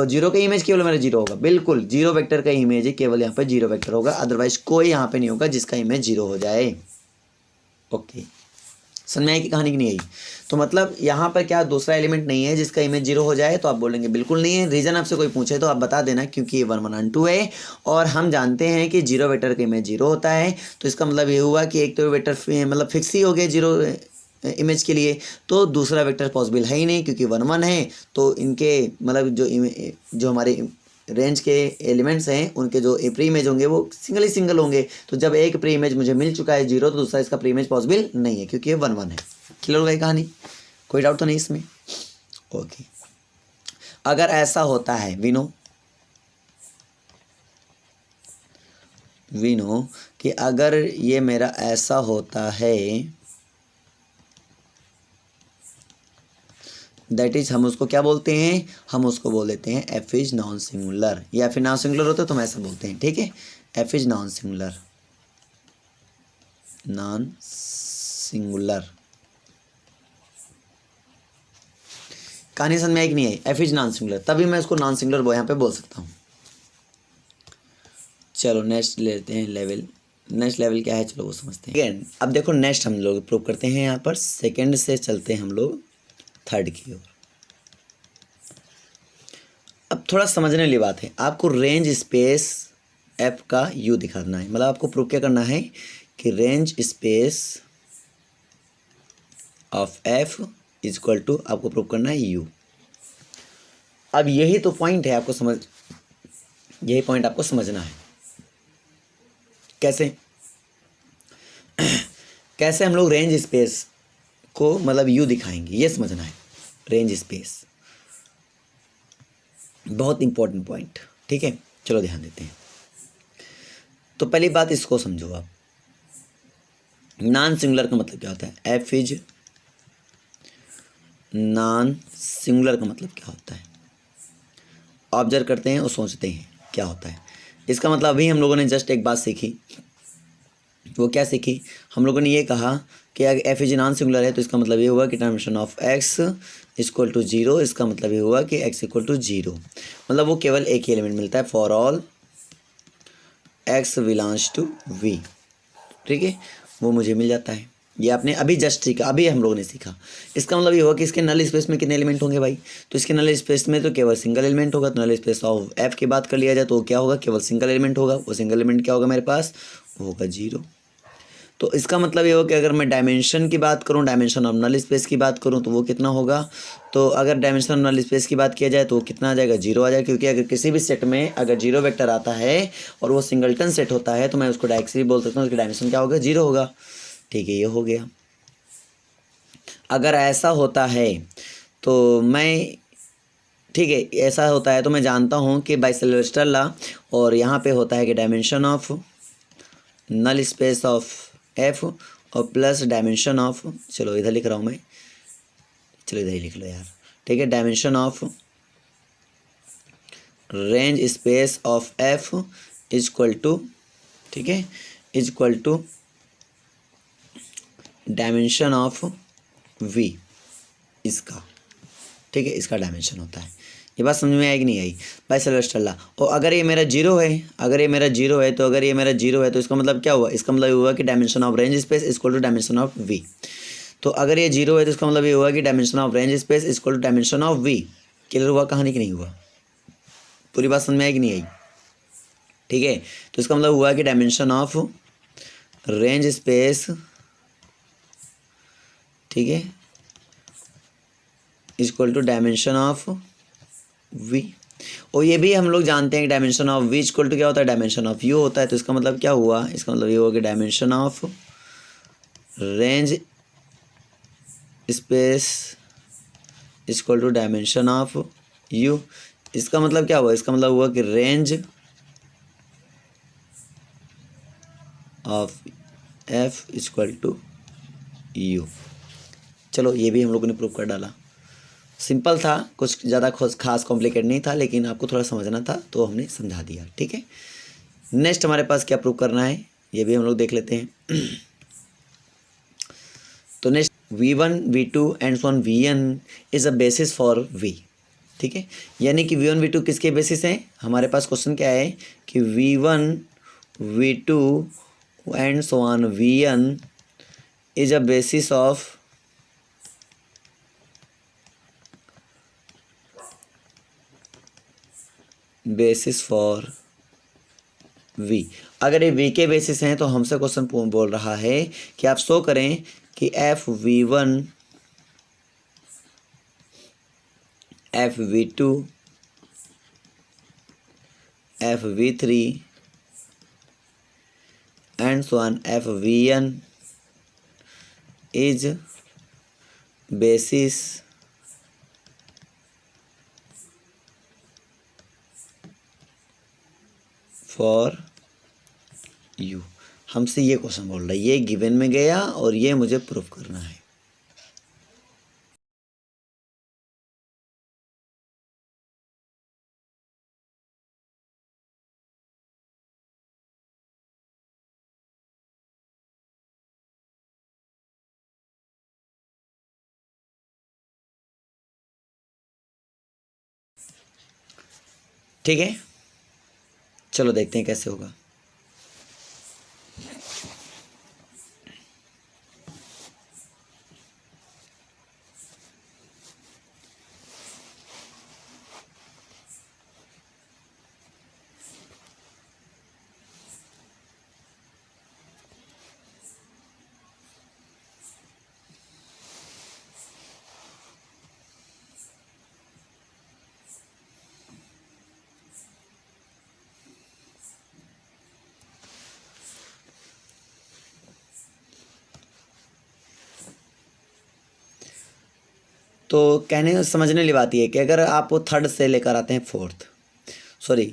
जीरो का इमेज केवल मेरा जीरो होगा। बिल्कुल जीरो वेक्टर का इमेज ही केवल यहाँ पे जीरो वेक्टर होगा, अदरवाइज कोई यहाँ पे नहीं होगा जिसका इमेज जीरो हो जाए। ओके, समझ में आई कि कहानी की नहीं आई? तो मतलब यहाँ पर क्या दूसरा एलिमेंट नहीं है जिसका इमेज जीरो हो जाए? तो आप बोलेंगे बिल्कुल नहीं है। रीजन आपसे कोई पूछे तो आप बता देना, क्योंकि ये 1 1 और 2 है और हम जानते हैं कि जीरो वेक्टर का इमेज जीरो होता है। तो इसका मतलब ये हुआ कि एक तो वेक्टर मतलब फिक्स ही हो गया जीरो इमेज के लिए, तो दूसरा वेक्टर पॉसिबल है ही नहीं, क्योंकि 1 1 है। तो इनके मतलब जो हमारे रेंज के एलिमेंट्स हैं उनके जो प्री इमेज होंगे वो सिंगल ही सिंगल होंगे। तो जब एक प्री इमेज मुझे मिल चुका है जीरो, तो दूसरा इसका प्री इमेज पॉसिबल नहीं है, क्योंकि ये 1 1 है। क्लियर हो गई कहानी? कोई डाउट तो नहीं इसमें? ओके, अगर ऐसा होता है वी नो कि अगर ये मेरा ऐसा होता है, दैट इज हम उसको क्या बोलते हैं? हम उसको बोल देते हैं एफ इज नॉन सिंगुलर, या फिर नॉन सिंगुलर होता है तो हम ऐसा बोलते हैं, ठीक है। F is non singular, non singular. कहानी समझ में आई कि नहीं आई? एफ इज नॉन सिंगुलर, तभी मैं इसको नॉन सिंगुलर यहाँ पे बोल सकता हूँ। चलो नेक्स्ट लेते हैं लेवल। नेक्स्ट लेवल क्या है, चलो वो समझते हैं। अगेन अब देखो नेक्स्ट हम लोग प्रूव करते हैं। यहाँ पर सेकेंड से चलते हैं हम लोग थर्ड की ओर। अब थोड़ा समझने वाली बात है, आपको रेंज स्पेस एफ का यू दिखाना है। मतलब आपको प्रूव क्या करना है कि range space of F is equal to, आपको प्रूव करना है यू। अब यही तो पॉइंट है, आपको यही पॉइंट आपको समझना है। कैसे कैसे हम लोग रेंज स्पेस को मतलब यू दिखाएंगे, ये समझना है। रेंज स्पेस बहुत इंपॉर्टेंट पॉइंट, ठीक है। चलो ध्यान देते हैं। तो पहली बात इसको समझो आप, नॉन सिंगुलर का मतलब क्या होता है? एफ इज नॉन सिंगुलर का मतलब क्या होता है? ऑब्जर्व करते हैं और सोचते हैं क्या होता है इसका मतलब। अभी हम लोगों ने जस्ट एक बात सीखी, वो क्या सीखी? हम लोगों ने ये कहा कि अगर एफ इज नॉन सिंगुलर है तो इसका मतलब ये हुआ कि transformation of x equal to zero. इसका मतलब ये हुआ कि एक्स इक्वल टू जीरो, मतलब वो केवल एक ही एलिमेंट मिलता है for all x belongs to V, ठीक है। वो मुझे मिल जाता है। ये आपने अभी जस्ट सीखा, अभी हम लोगों ने सीखा। इसका मतलब ये होगा कि इसके नल स्पेस में कितने एलिमेंट होंगे भाई? तो इसके नल स्पेस में तो केवल सिंगल एलिमेंट होगा। तो नल स्पेस ऑफ एफ की बात कर लिया जाए तो क्या होगा? केवल सिंगल एलिमेंट होगा। वो सिंगल एलिमेंट क्या होगा मेरे पास? वो होगा जीरो। तो इसका मतलब ये होगा कि अगर मैं डायमेंशन की बात करूं, डायमेंशन ऑफ नल स्पेस की बात करूं, तो वो कितना होगा? तो अगर डायमेंशन ऑफ नल स्पेस की बात किया जाए तो वो कितना आ जाएगा? जीरो आ जाएगा। क्योंकि अगर किसी भी सेट में अगर जीरो वेक्टर आता है और वो सिंगलटन सेट होता है तो मैं उसको डायरेक्टली बोल सकता हूँ उसकी डायमेंशन क्या होगा? जीरो होगा, ठीक है। ये हो गया। अगर ऐसा होता है तो मैं, ठीक है, ऐसा होता है तो मैं जानता हूँ कि बाय सिल्वेस्टर लॉ, और यहाँ पे होता है कि dimension of null space of F और प्लस डायमेंशन ऑफ, चलो इधर लिख रहा हूँ मैं, चलो इधर ही लिख लो यार, ठीक है। Dimension of range space of F is equal to, ठीक है, is equal to dimension of V, इसका, ठीक है, इसका डायमेंशन होता है। ये बात समझ में आई कि नहीं आई? Bye Sylvester law. और अगर ये मेरा जीरो है, अगर ये मेरा जीरो है, तो अगर ये मेरा जीरो है तो इसका मतलब क्या हुआ? इसका मतलब ये हुआ कि dimension of range space equal to dimension of V. तो अगर ये जीरो है तो इसका मतलब ये हुआ कि dimension of range space equal to dimension of V. Clear हुआ कहानी कि नहीं हुआ? पूरी बात समझ में आई कि नहीं आई? ठीक है, तो इसका मतलब हुआ कि डायमेंशन ऑफ रेंज स्पेस, ठीक है, equal to dimension of V. और ये भी हम लोग जानते हैं कि dimension of V equal to क्या होता है, डायमेंशन ऑफ यू होता है। तो इसका मतलब क्या हुआ, इसका मतलब ये हुआ कि dimension of range space equal to dimension of U. इसका मतलब क्या हुआ, इसका मतलब हुआ कि range of F equal to U. चलो ये भी हम लोगों ने प्रूव कर डाला। सिंपल था, कुछ ज़्यादा खास कॉम्प्लिकेट नहीं था, लेकिन आपको थोड़ा समझना था तो हमने समझा दिया। ठीक है, नेक्स्ट हमारे पास क्या प्रूव करना है ये भी हम लोग देख लेते हैं। तो next V1 V2 and so on Vn is a basis for V। ठीक है, यानी कि V1 V2 किसके बेसिस हैं, हमारे पास क्वेश्चन क्या है कि V1 V2 and so on Vn is a basis of basis for V। अगर ये V के बेसिस हैं तो हमसे क्वेश्चन बोल रहा है कि आप शो करें कि FV1 FV2 FV3 and so on FVn is basis for you. हमसे ये क्वेश्चन बोल रहा है, ये गिवन में गया और ये मुझे प्रूफ करना है। ठीक है, चलो देखते हैं कैसे होगा। तो कहने समझने वाली बात ये है कि अगर आप थर्ड से लेकर आते हैं फोर्थ, सॉरी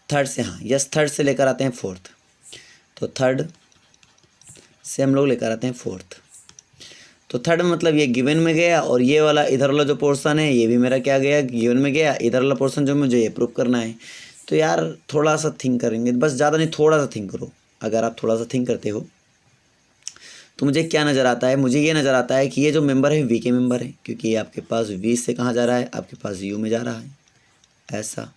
थर्ड से, हाँ यस, थर्ड से लेकर आते हैं फोर्थ, तो थर्ड से हम लोग लेकर आते हैं फोर्थ। तो थर्ड मतलब ये गिवन में गया और ये वाला इधर वाला जो पोर्शन है ये भी मेरा क्या गया, गिवन में गया। इधर वाला पोर्शन जो मुझे ये प्रूव करना है। तो यार थोड़ा सा थिंक करेंगे, बस ज़्यादा नहीं, थोड़ा सा थिंक करो। अगर आप थोड़ा सा थिंक करते हो तो मुझे क्या नज़र आता है, मुझे ये नज़र आता है कि ये जो मेंबर है वी के मेंबर है, क्योंकि ये आपके पास वी से कहाँ जा रहा है, आपके पास यू में जा रहा है। ऐसा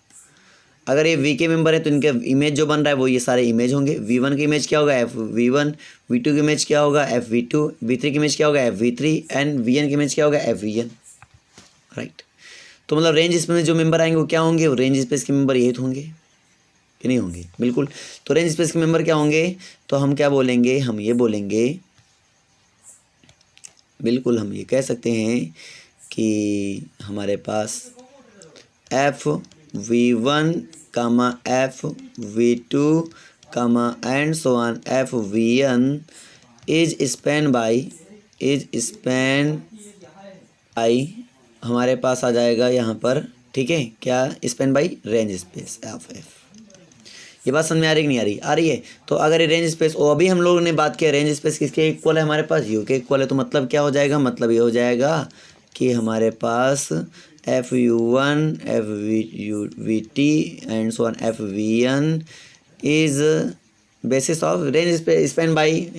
अगर ये वी के मेंबर है तो इनके इमेज जो बन रहा है वो ये सारे इमेज होंगे। V1 की इमेज क्या होगा, FV1, V2 की इमेज क्या होगा, FV2, V3 की इमेज क्या होगा, FV3 एंड Vn की इमेज क्या होगा, FVn। राइट, तो मतलब रेंज स्पेस में जो मेंबर आएंगे वो क्या होंगे, वो रेंज स्पेस के मेंबर यही तो होंगे कि नहीं होंगे, बिल्कुल। तो रेंज स्पेस के मेंबर क्या होंगे, तो हम क्या बोलेंगे, हम ये बोलेंगे, बिल्कुल हम ये कह सकते हैं कि हमारे पास FV1 comma FV2 comma and so on FVn is span by हमारे पास आ जाएगा यहाँ पर। ठीक है, क्या span by range space of F। ये बात समझ में आ रही कि नहीं आ रही, आ रही है। तो अगर ये रेंज स्पेस, और अभी हम लोगों ने बात किया रेंज स्पेस किसके इक्वल है, हमारे पास यू के इक्वल है। तो मतलब क्या हो जाएगा, मतलब ये हो जाएगा कि हमारे पास FU1 FVT and so on FVn is basis of range Spain by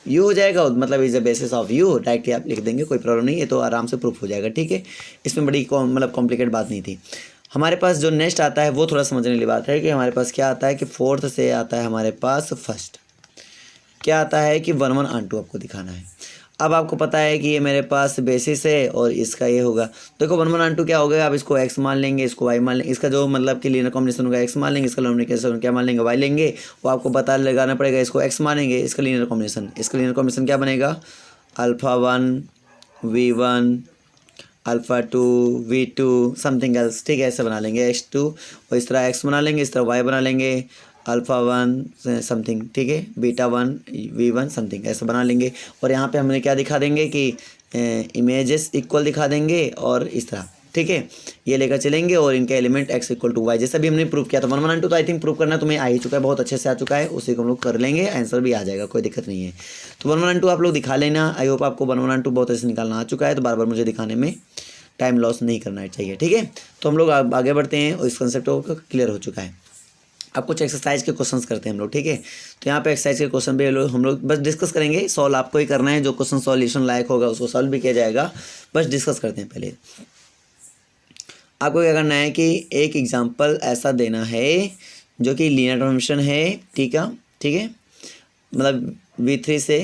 you हो जाएगा, मतलब is the basis of you. Directly आप लिख देंगे, कोई प्रॉब्लम नहीं है, तो आराम से प्रूफ हो जाएगा। ठीक है, इसमें बड़ी मतलब कॉम्प्लिकेट बात नहीं थी। हमारे पास जो नेक्स्ट आता है वो थोड़ा समझने वाली बात है कि हमारे पास क्या आता है कि फोर्थ से आता है हमारे पास फर्स्ट, क्या आता है कि 1 1 और 2 आपको दिखाना है। अब आपको पता है कि ये मेरे पास बेसिस है और इसका ये होगा। देखो 1 1 और 2 क्या हो गया, आप इसको x मान लेंगे, इसको y मान लेंगे, इसका जो मतलब कि लीनियर कॉम्बिनेशन होगा x मान लेंगे, इसका लीनियर कॉम्बिनेशन क्या मान लेंगे, y लेंगे। वो आपको पता लगाना पड़ेगा, इसको x मानेंगे, इसका लीनियर कॉम्बिनेशन क्या बनेगा, α1 V1 alpha 2 V2 something else, ठीक है, ऐसे बना लेंगे x2 और इस तरह x बना लेंगे, इस तरह y बना लेंगे अल्फ़ा 1 समथिंग, ठीक है, बीटा 1 V1 समथिंग ऐसे बना लेंगे। और यहाँ पे हमने क्या दिखा देंगे कि इमेजेस इक्वल दिखा देंगे और इस तरह, ठीक है, ये लेकर चलेंगे और इनके element x equal to y, जैसा भी हमने प्रूव किया था 1 1 and 2, तो आई थिंक प्रूव करना तुम्हें आ ही चुका है, बहुत अच्छे से आ चुका है, उसी को हम लोग कर लेंगे, आंसर भी आ जाएगा, कोई दिक्कत नहीं है। तो 1 1 and 2 आप लोग दिखा लेना। आई होप आपको 1 1 and 2 बहुत अच्छे से निकालना आ चुका है, तो बार बार मुझे दिखाने में टाइम लॉस नहीं करना चाहिए, ठीक है। तो हम लोग आगे बढ़ते हैं और इस कंसेप्ट को क्लियर हो चुका है। अब कुछ एक्सरसाइज के क्वेश्चंस करते हैं हम लोग, ठीक है। तो यहाँ पे एक्सरसाइज के क्वेश्चन पे हम लोग बस डिस्कस करेंगे, सॉल्व आपको ही करना है, जो क्वेश्चन सॉल्यूशन लायक होगा उसको सॉल्व भी किया जाएगा, बस डिस्कस करते हैं। पहले आपको क्या करना है कि एक एग्जांपल ऐसा देना है जो कि लीनियर ट्रांसफॉर्मेशन है, ठीक है, मतलब V3 से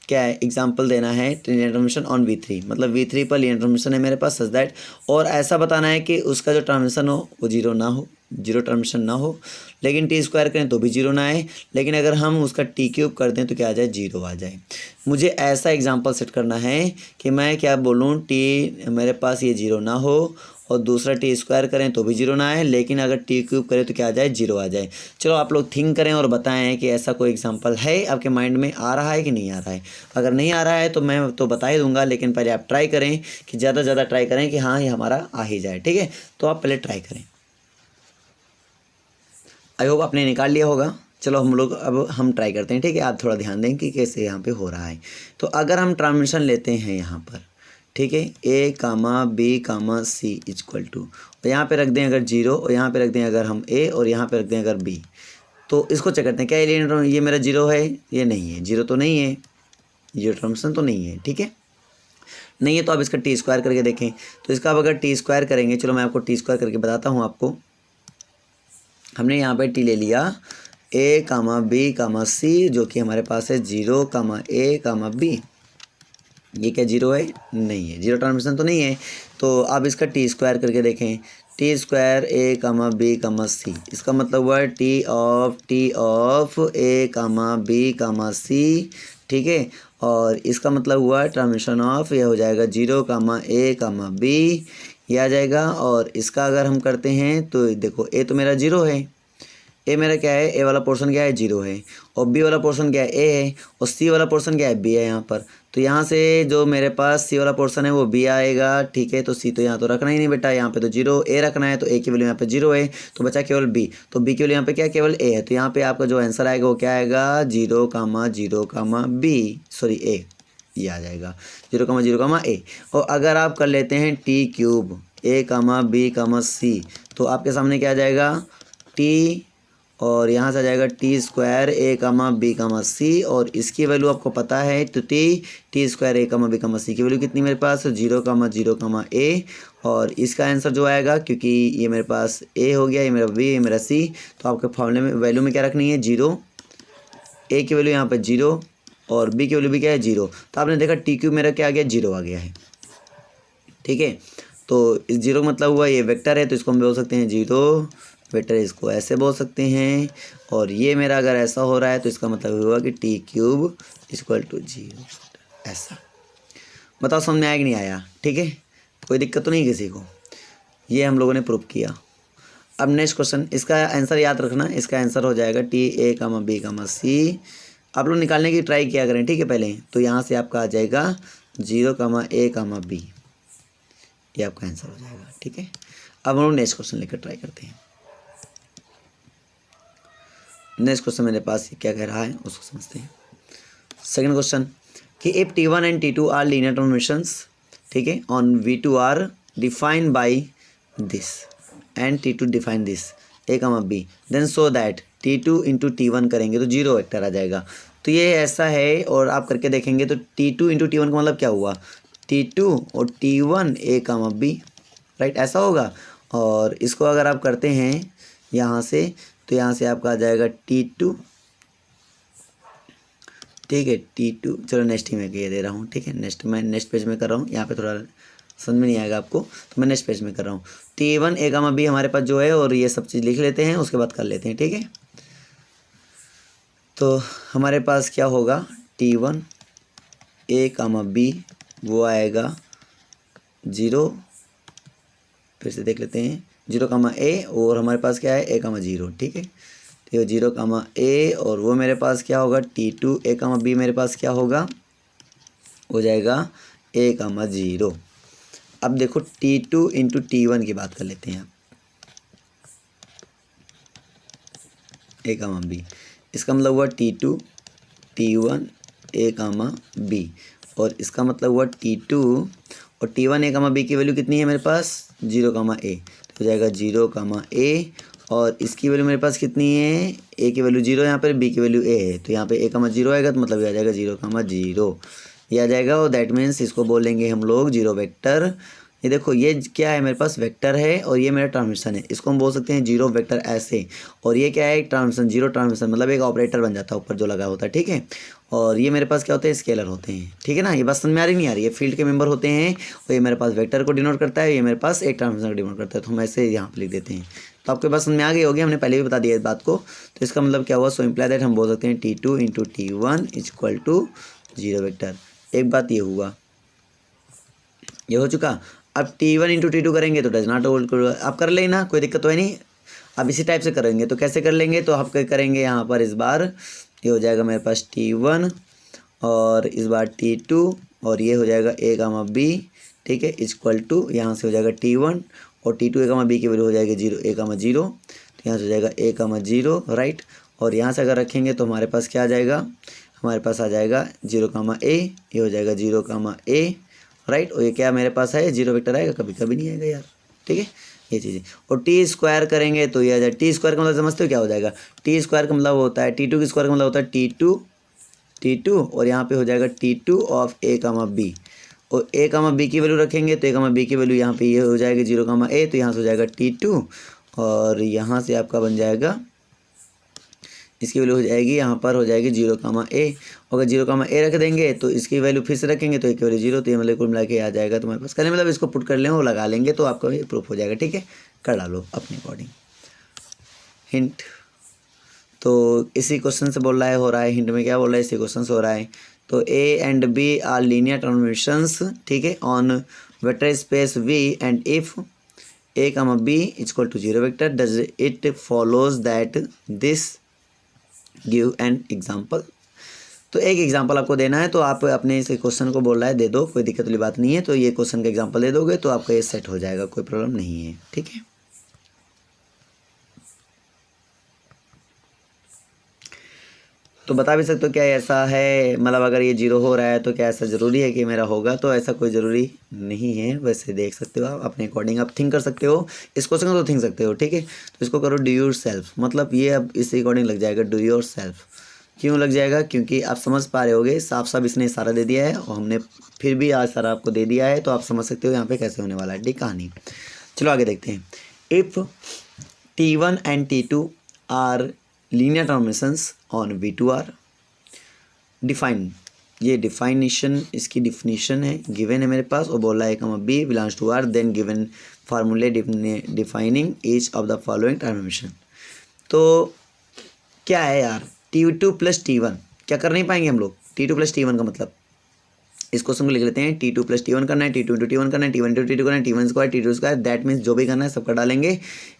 क्या है एग्जांपल देना है लीनियर ट्रांसफॉर्मेशन ऑन V3, मतलब V3 पर लीनियर ट्रांसफॉर्मेशन है मेरे पास सच दैट, और ऐसा बताना है कि उसका जो ट्रांसफॉर्मेशन हो वो जीरो ना हो, जीरो ट्रांसफॉर्मेशन ना हो, लेकिन टी स्क्वायर करें तो भी जीरो ना आए, लेकिन अगर हम उसका टी क्यूब कर दें तो क्या आ जाए, जीरो आ जाए। मुझे ऐसा एग्जांपल सेट करना है कि मैं क्या बोलूँ, टी मेरे पास ये जीरो ना हो और दूसरा टी स्क्वायर करें तो भी जीरो ना आए, लेकिन अगर टी क्यूब करें तो क्या आ जाए, जीरो आ जाए। चलो आप लोग थिंक करें और बताएं कि ऐसा कोई एग्जांपल है आपके माइंड में, आ रहा है कि नहीं आ रहा है। अगर नहीं आ रहा है तो मैं तो बता ही दूंगा, लेकिन पहले आप ट्राई करें कि ज़्यादा से ज़्यादा ट्राई करें कि हाँ ये हमारा आ ही जाए, ठीक है। तो आप पहले ट्राई करें। आई होप आपने निकाल लिया होगा। चलो हम लोग अब हम ट्राई करते हैं, ठीक है। आप थोड़ा ध्यान दें कि कैसे यहाँ पे हो रहा है। तो अगर हम ट्रांसमिशन लेते हैं यहाँ पर, ठीक है, A comma B comma C equal to, तो यहाँ पे रख दें अगर जीरो, और यहाँ पे रख दें अगर हम A, और यहाँ पे रख दें अगर B, तो इसको चेक करते हैं क्या ये मेरा जीरो है, ये नहीं है, जीरो तो नहीं है, जीरो ट्रांसमिशन तो नहीं है, ठीक है, नहीं है। तो आप इसका टी स्क्वायर करके देखें, तो इसका अब अगर टी स्क्वायर करेंगे, चलो मैं आपको टी स्क्वायर करके बताता हूँ आपको। हमने यहाँ पे टी ले लिया A comma B comma C, जो कि हमारे पास है zero comma A comma B, ये क्या जीरो है, नहीं है, जीरो ट्रांसमिशन तो नहीं है। तो आप इसका टी स्क्वायर करके देखें, T square A comma B comma C, इसका मतलब हुआ T of A comma B comma C, ठीक है, और इसका मतलब हुआ ट्रांसमिशन ऑफ, यह हो जाएगा zero comma A comma B, ये आ जाएगा। और इसका अगर हम करते हैं तो देखो A तो मेरा जीरो है, ए मेरा क्या है, ए वाला पोर्शन क्या है, जीरो है, और बी वाला पोर्शन क्या है, ए है, और सी वाला पोर्शन क्या है, बी है यहाँ पर। तो यहाँ से जो मेरे पास सी वाला पोर्शन है वो बी आएगा, ठीक है। तो सी तो यहाँ तो रखना ही नहीं बेटा, यहाँ पे तो जीरो, ए रखना है, तो ए की वैल्यू यहाँ पे जीरो है, तो बचा केवल बी, तो बी की वैल्यू यहाँ पे क्या, केवल ए है। तो यहाँ पे आपका जो आंसर आएगा वो क्या आएगा, जीरो कामा बी, सॉरी ए, ये आ जाएगा जीरो कामा ए। और अगर आप कर लेते हैं टी क्यूब ए कामा बी कामा सी, तो आपके सामने क्या आ जाएगा, टी, और यहाँ से आ जाएगा T square A comma B comma C, और इसकी वैल्यू आपको पता है, तो T square A comma B comma C की वैल्यू कितनी मेरे पास, जीरो कामा A, और इसका आंसर जो आएगा, क्योंकि ये मेरे पास A हो गया, ये मेरा B, ये मेरा C, तो आपके फॉर्मूले में वैल्यू में क्या रखनी है, जीरो, A की वैल्यू यहाँ पर जीरो, और B की वैल्यू भी क्या है, जीरो। तो आपने देखा टी क्यूब मेरा क्या आ गया, जीरो आ गया है, ठीक है। तो इस जीरो का मतलब हुआ ये वेक्टर है, तो इसको हम बोल सकते हैं जीरो वेक्टर, इसको ऐसे बोल सकते हैं। और ये मेरा अगर ऐसा हो रहा है तो इसका मतलब हुआ कि T cube equal to zero, ऐसा। बताओ समझ में आया कि नहीं आया, ठीक है, कोई दिक्कत तो नहीं किसी को। ये हम लोगों ने प्रूव किया। अब नेक्स्ट क्वेश्चन, इसका आंसर याद रखना, इसका आंसर हो जाएगा T A comma B comma C। आप लोग निकालने की ट्राई किया करें, ठीक है। पहले तो यहाँ से आपका आ जाएगा zero comma A comma B, ये आपका आंसर हो जाएगा, ठीक है। अब हम लोग नेक्स्ट क्वेश्चन लेकर ट्राई करते हैं। नेक्स्ट क्वेश्चन मेरे पास क्या कह रहा है उसको समझते हैं। सेकंड क्वेश्चन कि if T1 and T2 are linear transformations, ठीक है, on V2 are defined by this and T2 define this A comma B, then so that T2 into T1 करेंगे तो जीरो वेक्टर आ जाएगा। तो ये ऐसा है, और आप करके देखेंगे तो T2 इंटू T1 का मतलब क्या हुआ, T2 और T1 A comma B, right, ऐसा होगा। और इसको अगर आप करते हैं यहाँ से, तो यहाँ से आपका आ जाएगा T2, ठीक है, T2, चलो नेक्स्ट ही मैं ये दे रहा हूँ, ठीक है, नेक्स्ट पेज में कर रहा हूँ, यहाँ पे थोड़ा समझ में नहीं आएगा आपको, तो मैं नेक्स्ट पेज में कर रहा हूँ। T1 A कामा B हमारे पास जो है, और ये सब चीज़ लिख लेते हैं, उसके बाद कर लेते हैं, ठीक है। तो हमारे पास क्या होगा, T1 A कामा B वो आएगा 0, फिर से देख लेते हैं 0 कामा ए, और हमारे पास क्या है a कामा 0, ठीक है। तो ये 0 कामा ए और वो मेरे पास क्या होगा T2 a कामा b, मेरे पास क्या होगा हो जाएगा a कामा 0। अब देखो T2 इंटू T1 की बात कर लेते हैं, a कामा b, इसका मतलब हुआ T2 T1 a comma b, और इसका मतलब हुआ T2 और T1 a कामा b की वैल्यू कितनी है मेरे पास 0 कामा a, तो हो जाएगा 0 कामा a, और इसकी वैल्यू मेरे पास कितनी है a की वैल्यू 0, यहाँ पर b की वैल्यू a है, तो यहाँ पे a कामा 0 आएगा, तो मतलब ये आ जाएगा 0 कामा 0, ये आ जाएगा। और दैट मीन्स इसको बोलेंगे हम लोग जीरो वेक्टर। ये देखो ये क्या है मेरे पास वेक्टर है और ये मेरा ट्रांसमिशन है, इसको हम बोल सकते हैं जीरो वेक्टर ऐसे। और ये क्या है ट्रांसमिशन, जीरो ट्रांसमिशन मतलब एक ऑपरेटर बन जाता है ऊपर जो लगा होता है, ठीक है। और ये मेरे पास क्या होते हैं स्केलर होते हैं, ठीक है ना। ये बात समझ में आ रही नहीं आ रही है, फील्ड के मेंबर होते हैं और ये मेरे पास वेक्टर को डिनोट करता है, ये मेरे पास एक ट्रांसमिशन को डिनोट करता है, तो हम ऐसे यहाँ पर लिख देते हैं। तो आपके पास समझ में आ गई होगी, हमने पहले भी बता दिया इस बात को। तो इसका मतलब क्या हुआ, सो इम्प्लाई दैट हम बोल सकते हैं T2 into T1 equal to zero vector. एक बात ये हुआ, ये हो चुका। अब T1 इंटू T2 करेंगे तो डज नॉट होल्ड, आप कर लेना, कोई दिक्कत तो है नहीं। अब इसी टाइप से करेंगे तो कैसे कर लेंगे, तो आप क्या करेंगे यहाँ पर इस बार ये हो जाएगा मेरे पास T1 और इस बार T2 और ये हो जाएगा a कामा b, ठीक है, इक्वल टू यहाँ से हो जाएगा T1 और T2 a कामा b की वैल्यू हो जाएगी 0 a कामा 0, तो यहाँ से हो जाएगा a कामा 0 राइट। और यहाँ से अगर रखेंगे तो हमारे पास क्या आ जाएगा, हमारे पास आ जाएगा 0 कामा a, ये हो जाएगा 0 कामा a राइट। और ये क्या मेरे पास है जीरो वेक्टर आएगा, कभी कभी नहीं आएगा यार, ठीक है ये चीज़ें। और टी स्क्वायर करेंगे तो ये आ जाए, टी स्क्वायर का मतलब समझते हो क्या हो जाएगा, टी स्क्वायर का मतलब होता है T2 की स्क्वायर का मतलब होता है T2 और यहाँ पे हो जाएगा T2 of a comma b, और a कामा b की वैल्यू रखेंगे तो a कामा b की वैल्यू यहाँ पे ये हो जाएगी 0 कामा a, तो यहाँ से हो जाएगा T2 और यहाँ से आपका बन जाएगा इसकी वैल्यू हो जाएगी यहाँ पर हो जाएगी 0 कामा a। अगर 0 कामा a रख देंगे तो इसकी वैल्यू फिर से रखेंगे तो a की वैल्यू 0, तो ये मतलब कुल मिला के आ जाएगा तुम्हारे पास। करने मतलब इसको पुट कर लें और लगा लेंगे तो आपका ये प्रूफ हो जाएगा, ठीक है। कर डालो अपने अकॉर्डिंग हिंट। तो इसी क्वेश्चन से बोल रहा है, हो रहा है हिंट में क्या बोल रहा है, इसी क्वेश्चन से हो रहा है। तो a and b are linear transformations, ठीक है, on vector space v and if a comma b equal to zero vector does it follows that this give an example. तो एक एग्जाम्पल आपको देना है, तो आप अपने इस क्वेश्चन को बोल रहा है दे दो, कोई दिक्कत वाली बात नहीं है। तो ये क्वेश्चन का एग्जाम्पल दे दोगे तो आपका ये सेट हो जाएगा, कोई प्रॉब्लम नहीं है, ठीक है। तो बता भी सकते हो क्या ऐसा है, मतलब अगर ये जीरो हो रहा है तो क्या ऐसा ज़रूरी है कि मेरा होगा, तो ऐसा कोई ज़रूरी नहीं है। वैसे देख सकते हो आप अपने अकॉर्डिंग, आप थिंक कर सकते हो इस क्वेश्चन को, तो थिंक सकते हो, ठीक है। तो इसको करो डू योर सेल्फ, मतलब ये अब इस अकॉर्डिंग लग जाएगा डू योर सेल्फ। क्यों लग जाएगा, क्योंकि आप समझ पा रहे होगे, साफ साफ इसने इशारा दे दिया है और हमने फिर भी आज सारा आपको दे दिया है, तो आप समझ सकते हो यहाँ पे कैसे होने वाला है, ठीक कहानी। चलो आगे देखते हैं। If T1 and T2 are linear transformations on V2R, define, ये डिफाइनेशन इसकी डिफिनीशन है, गिवन है मेरे पास और बोला है comma b belongs to r, then given formulae defining each of the following transformation. तो क्या है यार T2 प्लस T1, क्या कर नहीं पाएंगे हम लोग, T2 प्लस T1 का मतलब इस क्वेश्चन को लिख लेते हैं, T2 प्लस T1 करना है, T2 इंटू T1 करना है, T1 इंटू T2 करना है, T1 square T2 square, that means जो भी करना है सब कर डालेंगे।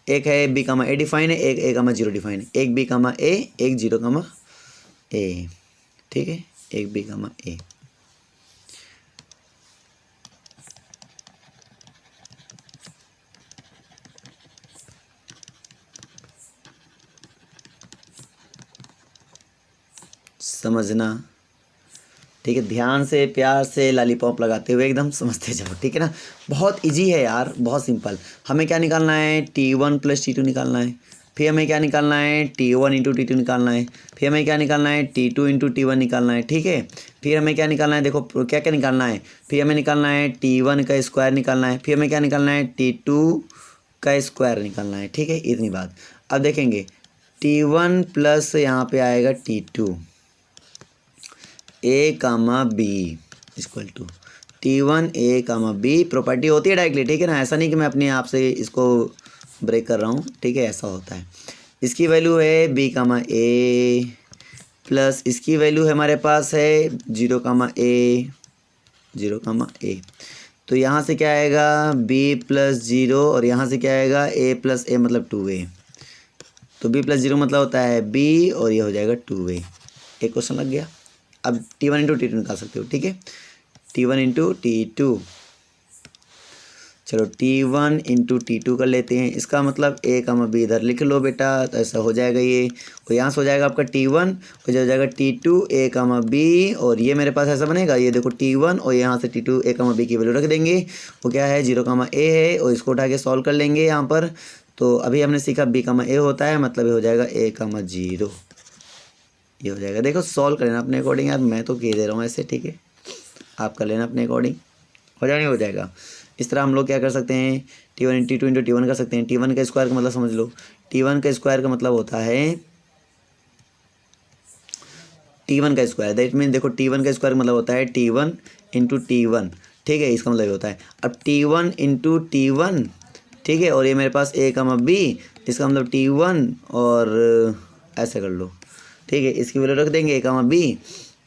एक है b कामा a डिफाइन है, एक a कामा 0 डिफाइन है, एक b कामा a, एक 0 कामा a, ठीक है, एक b कामा a। समझना, ठीक है, ध्यान से प्यार से लॉलीपॉप लगाते हुए एकदम समझते जाओ, ठीक है ना। बहुत इजी है यार, बहुत सिंपल। हमें क्या निकालना है, T1 प्लस T2 निकालना है, फिर हमें क्या निकालना है, T1 इंटू T2 निकालना है, फिर हमें क्या निकालना है, T2 इंटू T1 निकालना है, ठीक है। फिर हमें क्या निकालना है, देखो क्या क्या निकालना है, फिर हमें निकालना है T1 का स्क्वायर निकालना है, फिर हमें क्या निकालना है, T2 का स्क्वायर निकालना है, ठीक है, इतनी बात। अब देखेंगे T1 प्लस यहाँ पे आएगा T2 a comma b equal to T1 a comma b, property होती है डायरेक्टली, ठीक है ना। ऐसा नहीं कि मैं अपने आप से इसको ब्रेक कर रहा हूँ, ठीक है, ऐसा होता है। इसकी वैल्यू है b कामा a प्लस इसकी वैल्यू है हमारे पास है 0 कामा a, 0 कामा a। तो यहाँ से क्या आएगा b+0 और यहाँ से क्या आएगा a+a मतलब 2a। तो b+0 मतलब होता है b और ये हो जाएगा 2a। एक क्वेश्चन लग गया। अब t1 इंटू T2 निकाल सकते हो, ठीक है। t1 इंटू T2, चलो t1 इंटू T2 कर लेते हैं। इसका मतलब a कमा b इधर लिख लो बेटा, तो ऐसा हो जाएगा ये। और यहाँ से हो जाएगा आपका t1 और हो जाएगा t2 a कमा b, और ये मेरे पास ऐसा बनेगा, ये देखो t1 और यहाँ से t2 a कमा b की वैल्यू रख देंगे। वो क्या है 0 कमा a है, और इसको उठा के सॉल्व कर लेंगे यहाँ पर। तो अभी हमने सीखा b कमा a होता है, मतलब ये हो जाएगा a कमा 0, ये हो जाएगा। देखो सॉल्व कर लेना अपने अकॉर्डिंग यार, मैं तो कह दे रहा हूँ ऐसे, ठीक है। आप कर लेना अपने अकॉर्डिंग, हो जाएगा हो जाएगा। इस तरह हम लोग क्या कर सकते हैं, t1 T2 इंटू T1 कर सकते हैं। t1 का स्क्वायर का मतलब समझ लो, t1 का स्क्वायर का मतलब होता है t1 का स्क्वायर, दैट मीन देखो t1 का स्क्वायर मतलब होता है t1 इंटू T1, ठीक है। इसका मतलब ये होता है अब t1 इंटू T1, ठीक है। और ये मेरे पास a कमा b, इसका मतलब t1 और ऐसे कर लो, ठीक है। इसकी वैल्यू रख देंगे a कमा b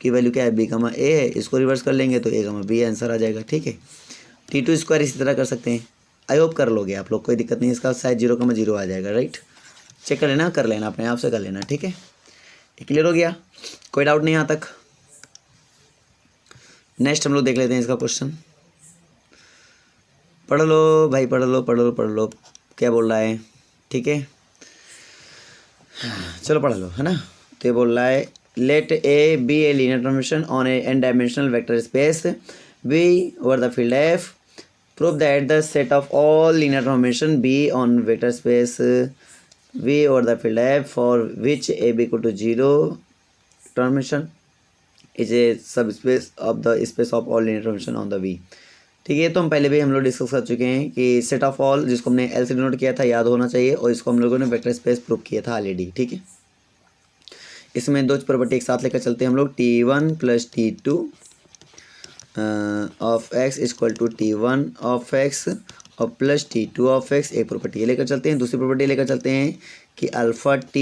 की वैल्यू क्या है b कमा a है, इसको रिवर्स कर लेंगे तो a कमा b आंसर आ जाएगा, ठीक है। T2 स्क्वायर इसी तरह कर सकते हैं। आई होप कर लोगे आप लोग, कोई दिक्कत नहीं। इसका शायद 0 कमा 0 आ जाएगा, राइट। चेक कर लेना, कर लेना अपने आप से कर लेना, ठीक है। क्लियर हो गया, कोई डाउट नहीं यहाँ तक। नेक्स्ट हम लोग देख लेते हैं इसका क्वेश्चन। पढ़ लो भाई, पढ़ लो पढ़ लो पढ़ लो, क्या बोल रहा है, ठीक है। चलो पढ़ लो, है ना। तो ये बोल रहा है let A be a linear transformation on a n dimensional vector space V over the field F. Prove that the set of all linear transformation B on vector space V over the field F for which A B equal to 0 transformation is a subspace of the space of all linear transformation on the V। ठीक है, तो हम पहले भी हम लोग डिस्कस कर चुके हैं कि सेट ऑफ ऑल जिसको हमने L से डिनोट किया था याद होना चाहिए, और इसको हम लोगों ने वेक्टर स्पेस प्रूव किया था ऑलरेडी, ठीक है। इसमें दो प्रॉपर्टी एक साथ लेकर चलते हैं हम लोग, T1 plus T2 of x equal to T1 of x और प्लस T2 ऑफ x, एक प्रॉपर्टी ये लेकर चलते हैं। दूसरी प्रॉपर्टी लेकर चलते हैं कि alpha t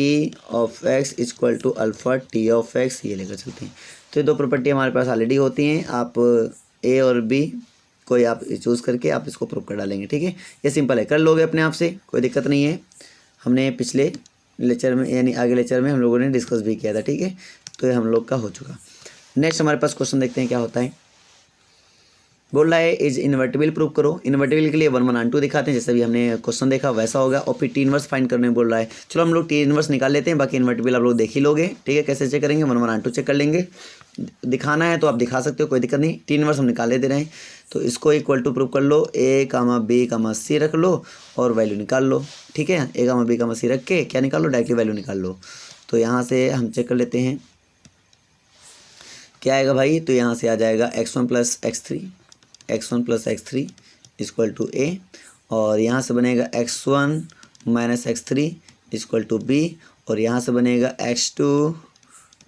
of x equal to alpha t of x, ये लेकर चलते हैं। तो ये दो प्रॉपर्टी हमारे पास ऑलरेडी होती हैं। आप a और b कोई आप चूज़ करके आप इसको प्रूव कर डालेंगे, ठीक है। ये सिंपल है, कर लोगे अपने आप से, कोई दिक्कत नहीं है। हमने पिछले लेक्चर में यानी आगे लेक्चर में हम लोगों ने डिस्कस भी किया था, ठीक है। तो ये हम लोग का हो चुका। नेक्स्ट हमारे पास क्वेश्चन देखते हैं क्या होता है। बोल रहा है इज इन्वर्टिबल प्रूव करो। इन्वर्टिबल के लिए 1 1 2 दिखाते हैं, जैसे भी हमने क्वेश्चन देखा वैसा होगा। और फिर टी इनवर्स फाइंड करने बोल रहा है। चलो हम लोग टी इनवर्स निकाल लेते हैं, बाकी इन्वर्टिबल आप लोग देख ही लोगे, ठीक है। कैसे चेक करेंगे, 1 1 2 चेक कर लेंगे। दिखाना है तो आप दिखा सकते हो, कोई दिक्कत नहीं। टी इनवर्स हम निकाल लेते रहे, तो इसको इक्वल टू प्रूव कर लो। ए कामा बी कामा सी रख लो और वैल्यू निकाल लो, ठीक है। ए कामा बी कामा सी रख के क्या निकाल लो, डायरेक्टली वैल्यू निकाल लो। तो यहाँ से हम चेक कर लेते हैं क्या आएगा भाई। तो यहाँ से आ जाएगा x1 plus x3 equal to ए, और यहाँ से बनेगा x1 minus x3 equal to be, और यहाँ से बनेगा x2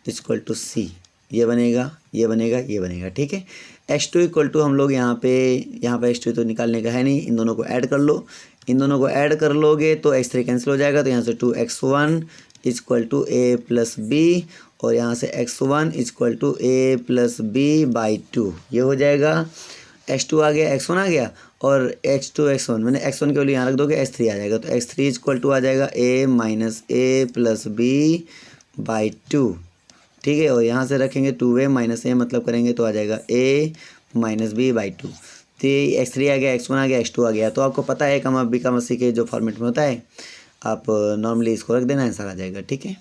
इक्वल टू सी। ये बनेगा ये बनेगा ये बनेगा, ठीक है। x2 इक्वल टू हम लोग यहाँ पे x2 तो निकालने का है नहीं, इन दोनों को ऐड कर लो। इन दोनों को ऐड कर लोगे तो x3 कैंसिल हो जाएगा, तो यहाँ से 2x1 equal to a plus B, और यहाँ से x1 equal to a plus b by 2, ये हो जाएगा। x2 आ गया, x1 आ गया, और x2 x1 मैंने x1 की वैल्यू यहाँ रख दोगे, x3 आ जाएगा। तो x3 इक्वल टू आ जाएगा a minus a plus b by 2, ठीक है। और यहाँ से रखेंगे 2a माइनस ए मतलब करेंगे तो आ जाएगा a माइनस बी बाई 2। तो x3 आ गया, x1 आ गया, x2 आ गया। तो आपको पता है कमा बी कमा सी के जो फॉर्मेट में होता है, आप नॉर्मली इसको रख देना, आंसर आ जाएगा, ठीक है।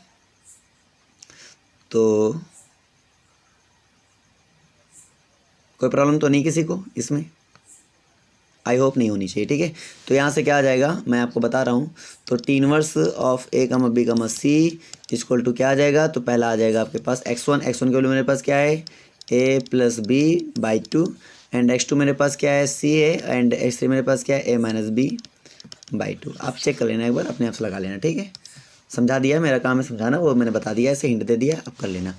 तो कोई प्रॉब्लम तो नहीं किसी को इसमें, आई होप नहीं होनी चाहिए, ठीक है। तो यहाँ से क्या आ जाएगा मैं आपको बता रहा हूँ। तो टी इनवर्स ऑफ ए कमा बी कमा सी इक्वल टू क्या आ जाएगा। तो पहला आ जाएगा आपके पास x1 की वैल्यू मेरे पास क्या है a plus b by 2, and x2 मेरे पास क्या है c है, एंड x3 मेरे पास क्या है a माइनस बी बाई 2। आप चेक कर लेना एक बार, अपने आप से लगा लेना, ठीक है। समझा दिया, मेरा काम है समझाना, वो मैंने बता दिया, ऐसे हिंट दे दिया, आप कर लेना।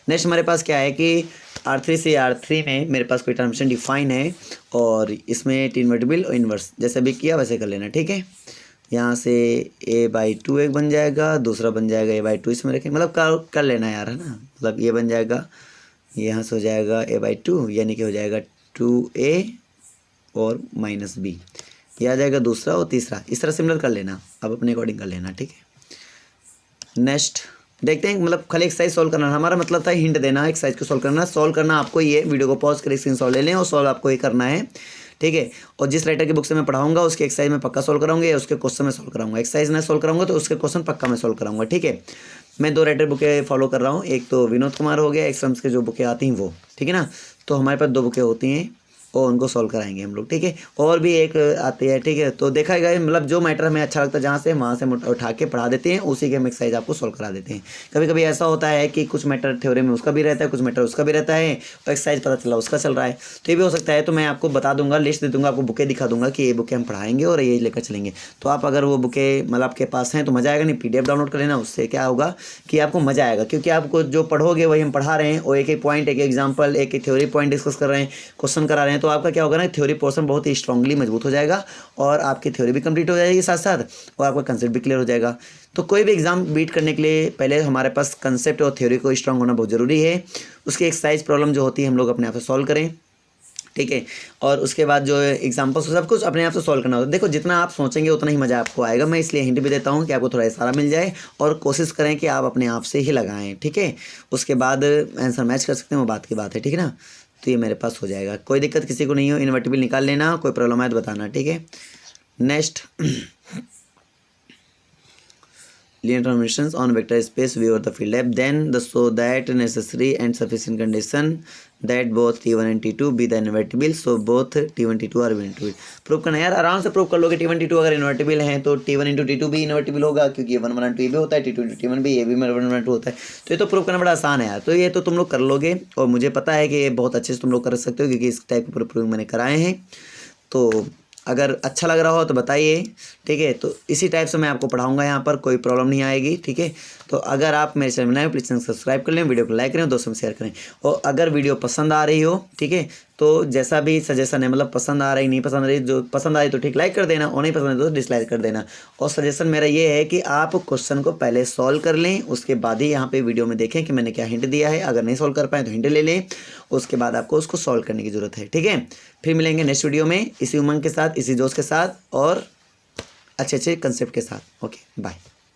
नेक्स्ट हमारे पास क्या है कि R3 से R3 में मेरे पास कोई ट्रांसफॉर्मेशन डिफाइन है, और इसमें टी इन्वर्टिबल और इन्वर्स जैसे भी किया वैसे कर लेना, ठीक है। यहाँ से a बाई 2 एक बन जाएगा, दूसरा बन जाएगा a बाई 2 इसमें रखें, मतलब कर लेना यार, है ना। मतलब ये बन जाएगा, यहाँ से हो जाएगा a बाई 2 यानी कि हो जाएगा 2a और माइनस बी, ये आ जाएगा दूसरा और तीसरा। इस तरह सिमिलर कर लेना, अब अपने अकॉर्डिंग कर लेना, ठीक है। नेक्स्ट देखते हैं, मतलब खाली एक्सरसाइज सॉल्व करना, हमारा मतलब था हिंट देना, एक्सरसाइज को सॉल्व करना आपको, ये वीडियो को पॉज करके स्क्रीनशॉट ले लें और सॉल्व आपको ये करना है, ठीक है। और जिस राइटर की बुक से मैं पढ़ाऊंगा उसके एक्सरसाइज में पक्का सॉल्व कराऊंगा, या उसके क्वेश्चन में सॉल्व कराऊंगा। एक्सरसाइज में सॉल्व कराऊंगा तो उसके क्वेश्चन पक्का मैं सॉल्व कराऊंगा, ठीक है। मैं 2 राइटर बुकें फॉलो कर रहा हूँ, एक तो विनोद कुमार हो गया, एक श्रम्स के जो बुकें आती हैं वो, ठीक है ना। तो हमारे पास 2 बुकें होती हैं और उनको सॉल्व कराएंगे हम लोग, ठीक है। और भी एक आती है, ठीक है। तो देखा गया, मतलब जो मैटर हमें अच्छा लगता है जहाँ से वहाँ से उठा के पढ़ा देते हैं, उसी के हम एक्सरसाइज आपको सॉल्व करा देते हैं। कभी कभी ऐसा होता है कि कुछ मैटर थ्योरी में उसका भी रहता है, कुछ मैटर उसका भी रहता है, और एक्सरसाइज पता चला उसका चल रहा है, तो ये भी हो सकता है। तो मैं आपको बता दूंगा, लिस्ट दे दूंगा, आपको बुकें दिखा दूंगा कि ये बुकें हम पढ़ाएंगे और ये लेकर चलेंगे। तो आप अगर वो बुकें मतलब आपके पास हैं तो मज़ा आएगा, नहीं PDF डाउनलोड कर लेना, उससे क्या होगा कि आपको मज़ा आएगा, क्योंकि आपको जो पढ़ोगे वही हम पढ़ा रहे हैं, और एक एक पॉइंट, एक एग्जाम्पल, एक थ्योरी पॉइंट डिस्कस कर रहे हैं, क्वेश्चन करा रहे हैं। तो आपका क्या होगा ना, थ्योरी पोर्शन बहुत ही स्ट्रांगली मजबूत हो जाएगा, और आपकी थ्योरी भी कंप्लीट हो जाएगी साथ साथ, और आपका कंसेप्ट भी क्लियर हो जाएगा। तो कोई भी एग्जाम बीट करने के लिए पहले हमारे पास कंसेप्ट और थ्योरी को स्ट्रांग होना बहुत ज़रूरी है। उसकी एक्सरसाइज प्रॉब्लम जो होती है हम लोग अपने आप से सॉल्व करें, ठीक है। और उसके बाद जो एग्जाम्पल्स सब कुछ अपने आप से सॉल्व करना होता है। देखो जितना आप सोचेंगे उतना ही मज़ा आपको आएगा, मैं इसलिए हिंट भी देता हूँ कि आपको थोड़ा इशारा मिल जाए, और कोशिश करें कि आप अपने आप से ही लगाएं, ठीक है। उसके बाद आंसर मैच कर सकते हैं, वो बात की बात है, ठीक है ना। तो ये मेरे पास हो जाएगा, कोई दिक्कत किसी को नहीं हो, इन्वर्टिबल निकाल लेना, कोई प्रॉब्लम है तो बताना, ठीक है। Next, linear transformations on vector space V over the field F, then so that necessary and sufficient condition that both T1 and T2 be the invertible, so both T1 T2 are invertible। Prove करना यार, आराम से प्रूव कर लोगे। T1 T2 अगर इन्वर्टिबल हैं तो T1 into T2 भी इन्वर्टिबल होगा, क्योंकि ये 1 1 2 ये भी होता है, T2 into T1 भी, ये भी 1 1 2 होता है। तो ये तो प्रूव करना बड़ा आसान है यार, तो ये तो तुम लोग कर लोगे, और मुझे पता है कि ये बहुत अच्छे से तुम लोग कर सकते हो, क्योंकि इस टाइप के पूरे प्रूविंग मैंने कराए हैं। तो अगर अच्छा लग रहा हो तो बताइए, ठीक है। तो इसी टाइप से मैं आपको पढ़ाऊंगा, यहाँ पर कोई प्रॉब्लम नहीं आएगी, ठीक है। तो अगर आप मेरे चैनल में नए प्लीज़ चैनल सब्सक्राइब कर लें, वीडियो को लाइक करें, दोस्तों में शेयर करें। और अगर वीडियो पसंद आ रही हो, ठीक है, तो जैसा भी सजेशन है, मतलब पसंद आ रही नहीं पसंद आ रही, जो पसंद आ रही तो ठीक लाइक कर देना, और नहीं पसंद है तो डिसलाइक कर देना। और सजेशन मेरा ये है कि आप क्वेश्चन को पहले सॉल्व कर लें, उसके बाद ही यहाँ पे वीडियो में देखें कि मैंने क्या हिंट दिया है। अगर नहीं सॉल्व कर पाए तो हिंट ले लें, उसके बाद आपको उसको सॉल्व करने की ज़रूरत है, ठीक है। फिर मिलेंगे नेक्स्ट वीडियो में इसी उमंग के साथ, इसी जोश के साथ, और अच्छे अच्छे कंसेप्ट के साथ। Okay, bye.